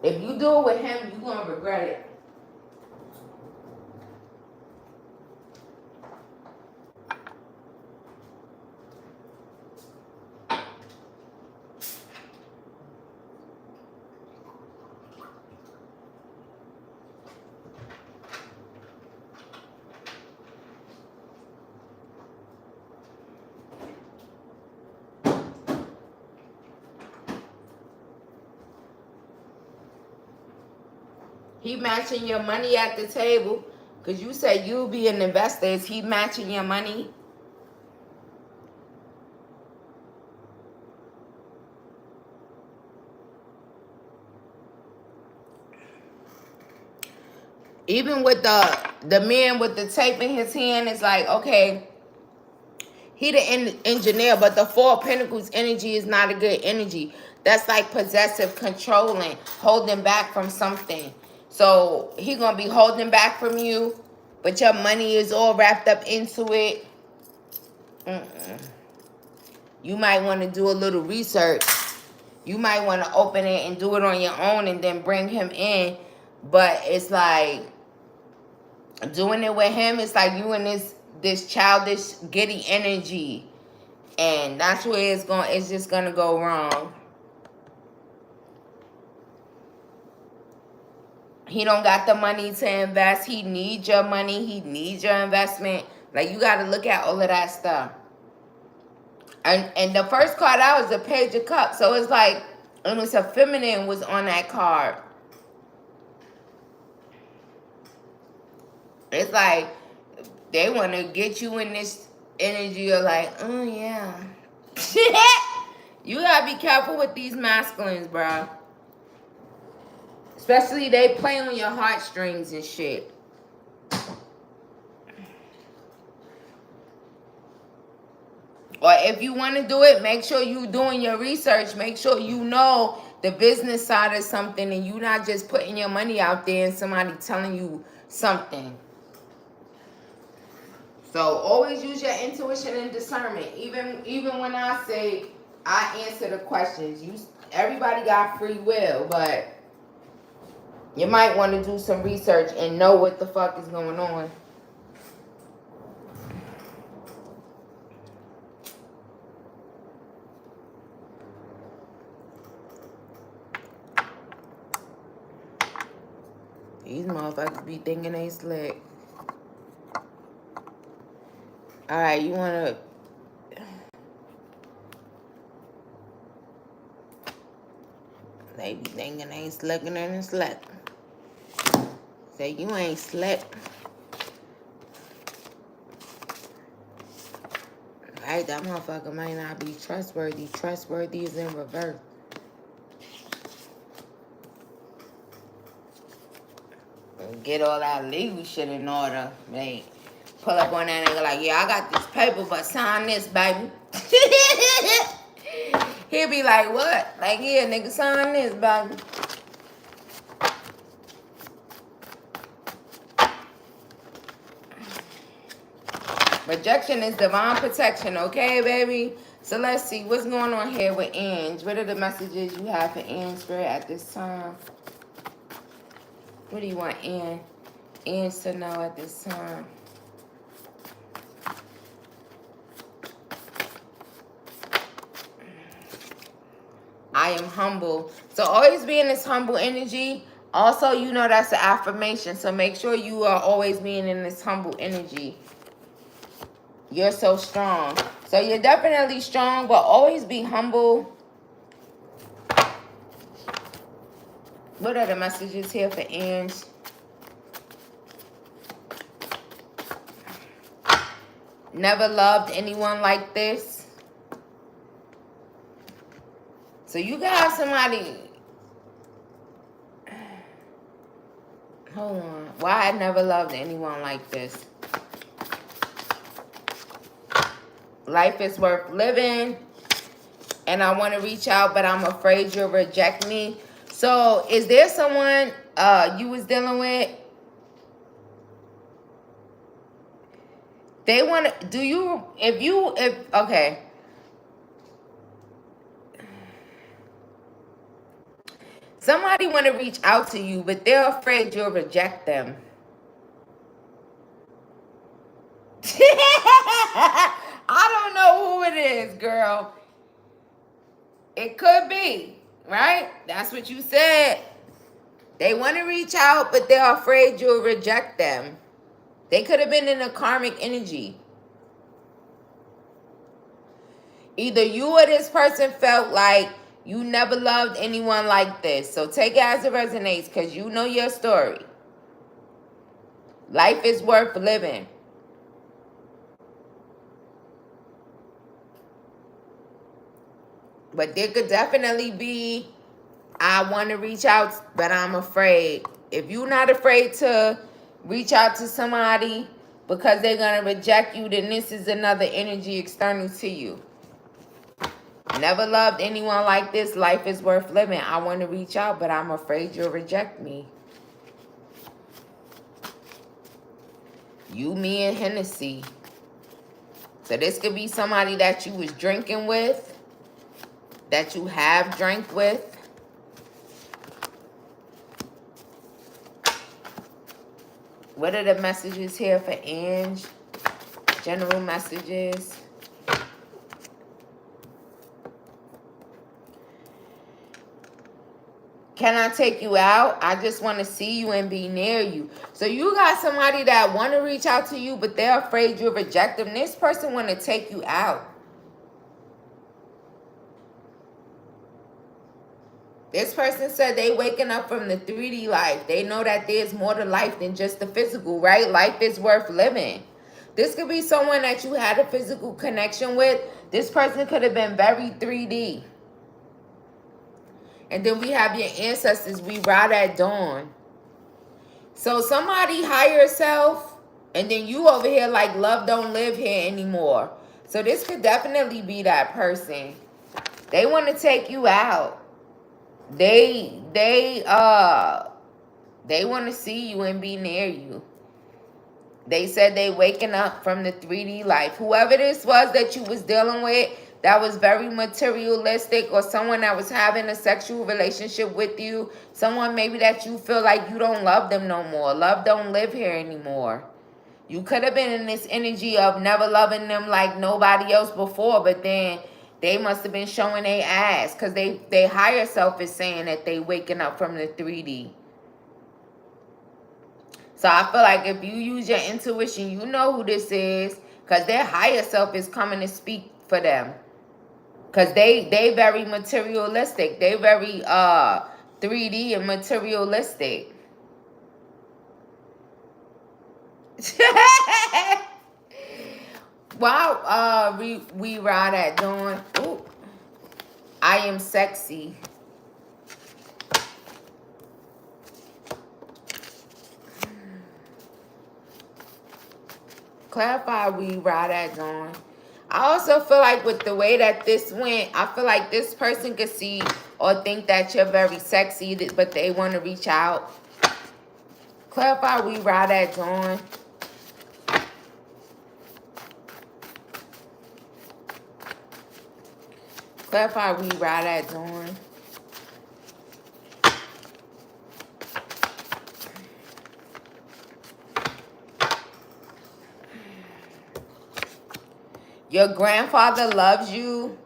If you do it with him, you're going to regret it. He matching your money at the table. Because you said you'll be an investor. Is he matching your money? Even with the man with the tape in his hand, it's like, okay, he the engineer, but the Four of Pentacles energy is not a good energy. That's like possessive, controlling, holding back from something. So he gonna be holding back from you, but your money is all wrapped up into it. You might want to do a little research. You might want to open it and do it on your own and then bring him in. But it's like doing it with him, it's like you in this childish, giddy energy. And that's where it's just gonna go wrong. He don't got the money to invest. He needs your money. He needs your investment. Like, you got to look at all of that stuff. And the first card out was the Page of Cups. So it's like, it was a feminine was on that card. It's like, they want to get you in this energy. You're like, oh, yeah. You got to be careful with these masculines, bro. Especially they play on your heartstrings and shit. Or if you want to do it, make sure you doing your research. Make sure you know the business side of something and you not just putting your money out there and somebody telling you something. So always use your intuition and discernment. Even when I say I answer the questions, everybody got free will, but you might want to do some research and know what the fuck is going on. These motherfuckers be thinking they slick. Alright, you want to... thinking ain't slicker than a slick. Say you ain't slick. Right, that motherfucker might not be trustworthy. Trustworthy is in reverse. Get all that legal shit in order, mate. Pull up on that nigga like, yeah, I got this paper, but sign this, baby. He'll be like, what? Like, yeah, nigga, sign this, baby. Rejection is divine protection, okay, baby? So let's see what's going on here with Ange. What are the messages you have for Ange, Spirit, at this time? What do you want Ange to know at this time? I am humble. So always be in this humble energy. Also, you know that's an affirmation. So make sure you are always being in this humble energy. You're so strong. So you're definitely strong, but always be humble. What are the messages here for Ange? Never loved anyone like this. So you got somebody. Hold on. Why I never loved anyone like this? Life is worth living. And I want to reach out, but I'm afraid you'll reject me. So is there someone you was dealing with? They want to, do you, okay. Somebody want to reach out to you, but they're afraid you'll reject them. I don't know who it is, girl. It could be, right? That's what you said. They want to reach out, but they're afraid you'll reject them. They could have been in a karmic energy. Either you or this person felt like you never loved anyone like this. So take it as it resonates, because you know your story. Life is worth living. But there could definitely be, I want to reach out, but I'm afraid. If you're not afraid to reach out to somebody because they're going to reject you, then this is another energy external to you. Never loved anyone like this. Life is worth living. I want to reach out, but I'm afraid you'll reject me. You, me, and Hennessy. So this could be somebody that you was drinking with, that you have drank with. What are the messages here for Ange? General messages. Can I take you out? I just want to see you and be near you. So you got somebody that want to reach out to you, but they're afraid you'll reject them. This person want to take you out. This person said they waking up from the 3D life. They know that there's more to life than just the physical, right? Life is worth living. This could be someone that you had a physical connection with. This person could have been very 3D. And then we have your ancestors. We ride at dawn. So somebody higher self, and then you over here like love don't live here anymore. So this could definitely be that person. They want to take you out. They want to see you and be near you. They said they waking up from the 3D life. Whoever this was that you was dealing with, that was very materialistic, or someone that was having a sexual relationship with you, someone maybe that you feel like you don't love them no more. Love don't live here anymore. You could have been in this energy of never loving them like nobody else before, but then they must have been showing their ass, because they higher self is saying that they waking up from the 3D. So I feel like if you use your intuition, you know who this is, because their higher self is coming to speak for them. Because they very materialistic. They very 3D and materialistic. Wow, we ride at dawn. Ooh, I am sexy. Clarify, we ride at dawn. I also feel like with the way that this went, I feel like this person could see or think that you're very sexy, but they want to reach out. Clarify, we ride at dawn. Clarify, we ride at dawn. Your grandfather loves you.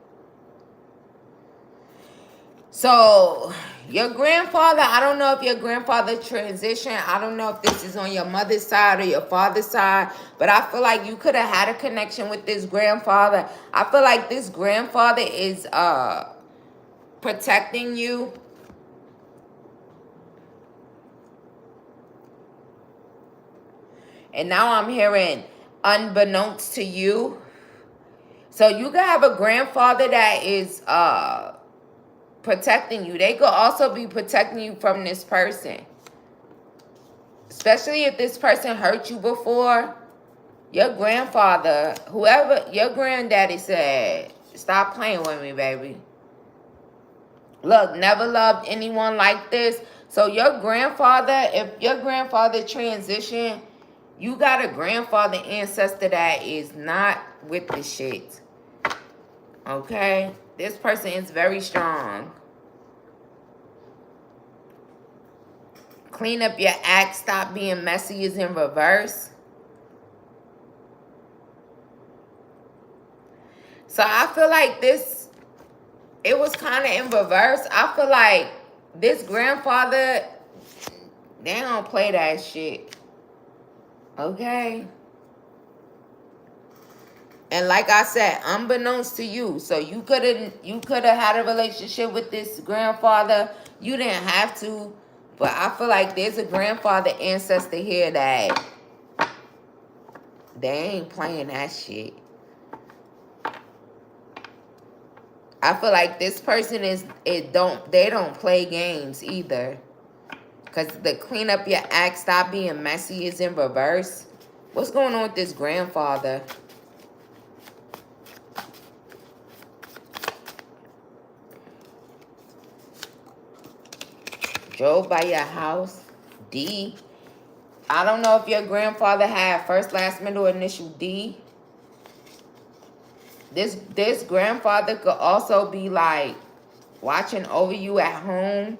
So, your grandfather, I don't know if your grandfather transitioned. I don't know if this is on your mother's side or your father's side. But I feel like you could have had a connection with this grandfather. I feel like this grandfather is protecting you. And now I'm hearing unbeknownst to you. So you could have a grandfather that is protecting you. They could also be protecting you from this person. Especially if this person hurt you before. Your grandfather, whoever, your granddaddy said, stop playing with me, baby. Look, never loved anyone like this. So your grandfather, if your grandfather transitioned, you got a grandfather ancestor that is not with the shit. Okay? This person is very strong. Clean up your act. Stop being messy is in reverse. So I feel like this, it was kind of in reverse. I feel like this grandfather, they don't play that shit. Okay? And like I said, unbeknownst to you. So you could have had a relationship with this grandfather. You didn't have to. But I feel like there's a grandfather ancestor here that they ain't playing that shit. I feel like this person they don't play games either. Because the clean up your act, stop being messy is in reverse. What's going on with this grandfather? Drove by your house. D. I don't know if your grandfather had first, last, middle, initial D. This grandfather could also be like watching over you at home.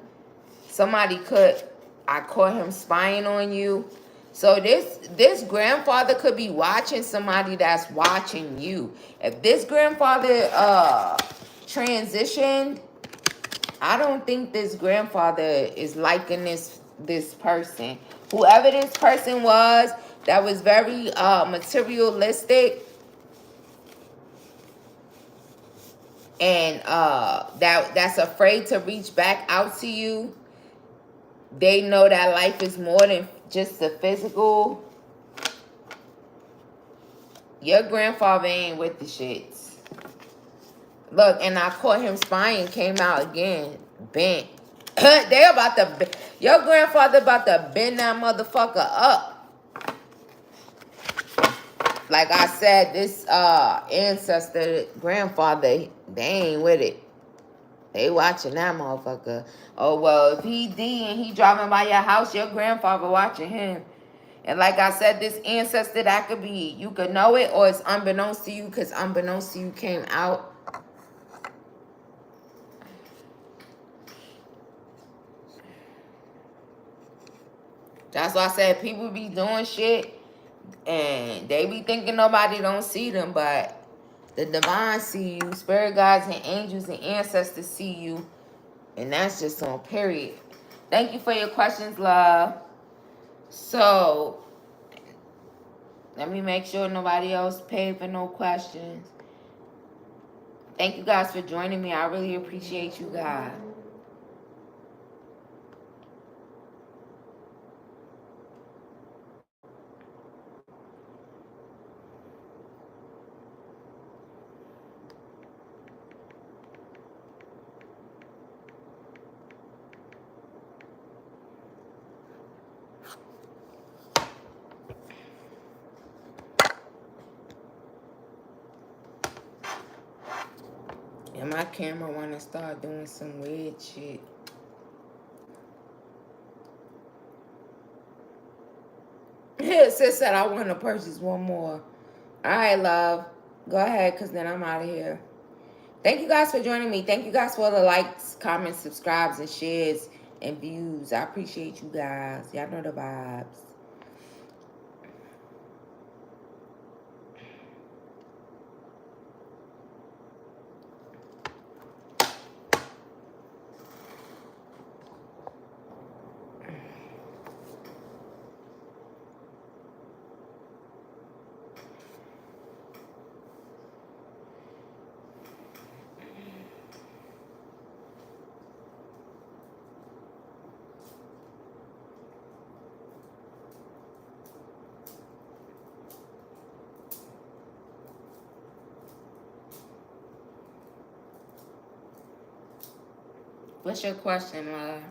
I caught him spying on you. So this grandfather could be watching somebody that's watching you. If this grandfather transitioned, I don't think this grandfather is liking this person. Whoever this person was that was very materialistic and that's afraid to reach back out to you. They know that life is more than just the physical. Your grandfather ain't with the shits. Look, and I caught him spying, came out again, bent. Your grandfather about to bend that motherfucker up. Like I said, this ancestor, grandfather, they ain't with it. They watching that motherfucker. Oh, well, if he D and he driving by your house, your grandfather watching him. And like I said, this ancestor, that could be, you could know it or it's unbeknownst to you because unbeknownst to you came out. That's why I said people be doing shit and they be thinking nobody don't see them, but the divine see you, spirit guides and angels and ancestors see you, and that's just on period. Thank you for your questions, love. So, let me make sure nobody else paid for no questions. Thank you guys for joining me. I really appreciate you guys. And my camera want to start doing some weird shit. Sis said I want to purchase one more. All right, love. Go ahead, because then I'm out of here. Thank you guys for joining me. Thank you guys for all the likes, comments, subscribes, and shares, and views. I appreciate you guys. Y'all know the vibes. What's your question, love?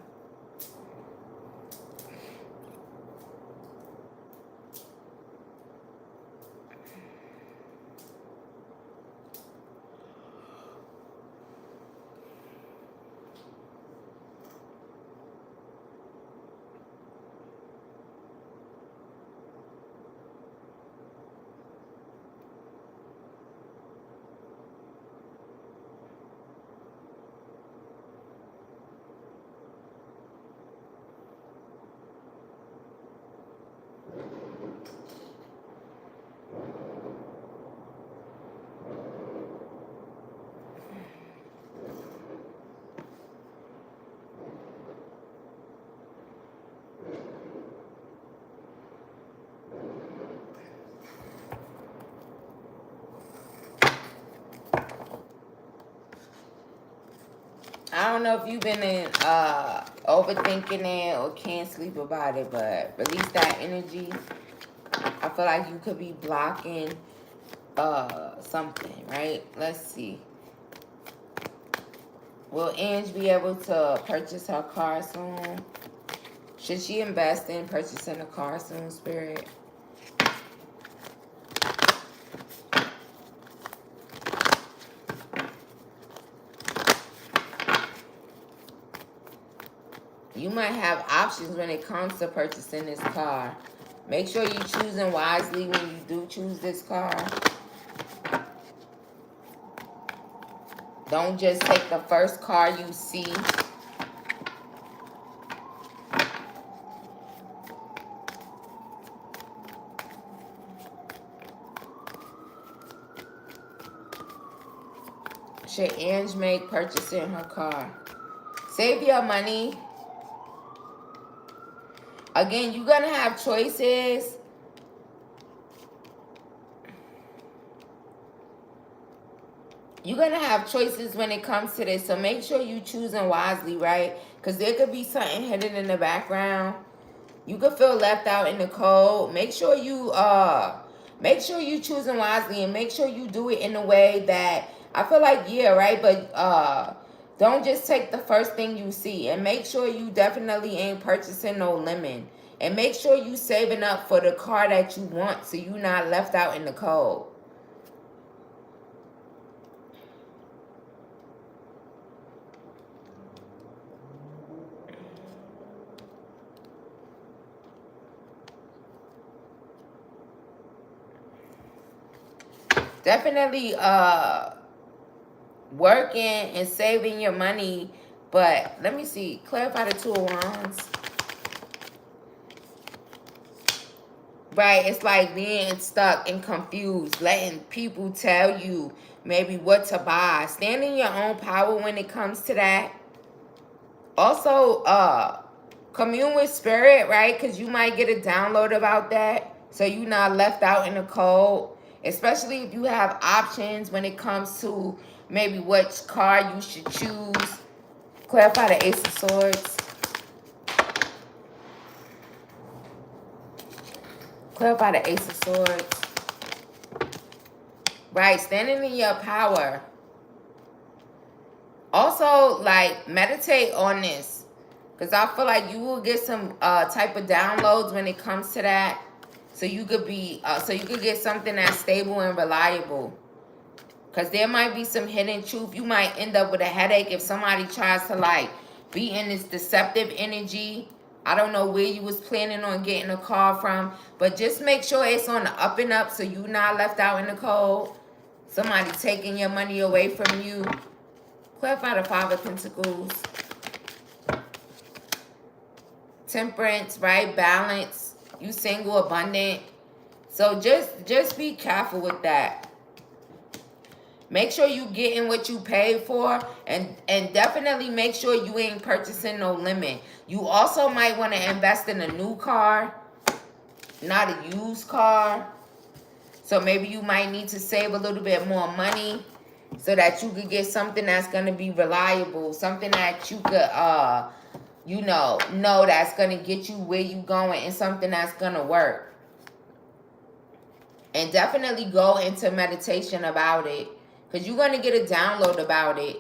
I don't know if you've been in overthinking it or can't sleep about it, but release that energy. I feel like you could be blocking something, right? Let's see. Will Ange be able to purchase her car soon? Should she invest in purchasing a car soon, Spirit? You might have options when it comes to purchasing this car. Make sure you're choosing wisely when you do choose this car. Don't just take the first car you see. Should Ange make purchasing her car? Save your money. Again, you're going to have choices. You're going to have choices when it comes to this. So make sure you're choosing wisely, right? Because there could be something hidden in the background. You could feel left out in the cold. Make sure you choosing wisely, and make sure you do it in a way that I feel like, yeah, right? But don't just take the first thing you see, and make sure you definitely ain't purchasing no lemon. And make sure you saving up for the car that you want so you're not left out in the cold. Definitely working and saving your money. But let me see. Clarify the Two of Wands. Right, it's like being stuck and confused, letting people tell you maybe what to buy. Stand in your own power when it comes to that. Also, commune with spirit, right? Because you might get a download about that, so you're not left out in the cold. Especially if you have options when it comes to maybe which car you should choose. Clarify the Ace of Swords. Clarify the Ace of Swords. Right, standing in your power. Also, like, meditate on this. Because I feel like you will get some type of downloads when it comes to that. So you could be, so you could get something that's stable and reliable. Because there might be some hidden truth. You might end up with a headache if somebody tries to like be in this deceptive energy. I don't know where you was planning on getting a call from, but just make sure it's on the up and up so you're not left out in the cold. Somebody taking your money away from you. Clarify the Five of Pentacles. Temperance, right? Balance. You single, abundant. So just be careful with that. Make sure you getting what you paid for, and definitely make sure you ain't purchasing no limit. You also might want to invest in a new car, not a used car. So maybe you might need to save a little bit more money so that you could get something that's going to be reliable, something that you could you know that's going to get you where you going, and something that's going to work. And definitely go into meditation about it, because you're going to get a download about it.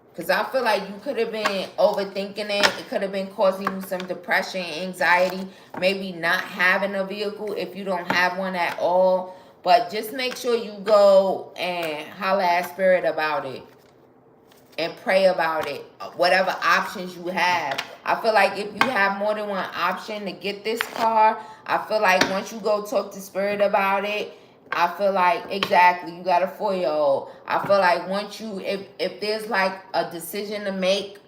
Because I feel like you could have been overthinking it. It could have been causing you some depression, anxiety, maybe not having a vehicle if you don't have one at all. But just make sure you go and holler at Spirit about it and pray about it, whatever options you have. I feel like if you have more than one option to get this car, I feel like once you go talk to Spirit about it, I feel like, exactly, you got a 4-year-old. I feel like once you, if there's like a decision to make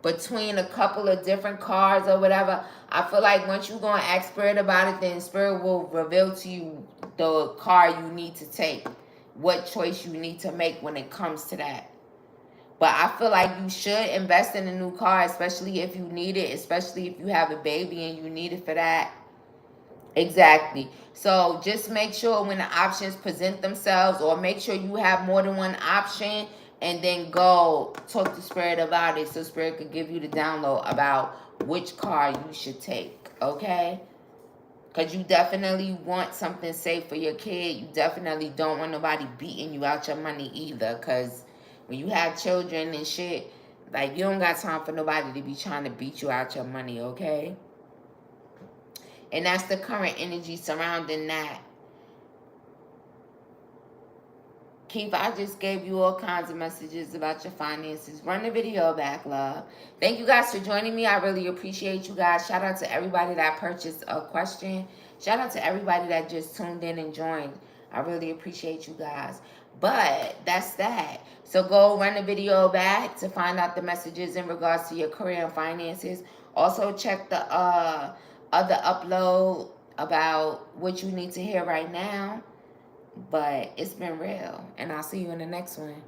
between a couple of different cars or whatever, I feel like once you go and ask Spirit about it, then Spirit will reveal to you the car you need to take, what choice you need to make when it comes to that. But I feel like you should invest in a new car, especially if you need it, especially if you have a baby and you need it for that. Exactly. So just make sure when the options present themselves, or make sure you have more than one option, and then go talk to Spirit about it so Spirit could give you the download about which car you should take, okay? Because you definitely want something safe for your kid. You definitely don't want nobody beating you out your money either, because when you have children and shit, like, you don't got time for nobody to be trying to beat you out your money, okay? And that's the current energy surrounding that. Keith, I just gave you all kinds of messages about your finances. Run the video back, love. Thank you guys for joining me. I really appreciate you guys. Shout out to everybody that purchased a question. Shout out to everybody that just tuned in and joined. I really appreciate you guys. But that's that. So go run the video back to find out the messages in regards to your career and finances. Also check the other upload about what you need to hear right now. But it's been real, and I'll see you in the next one.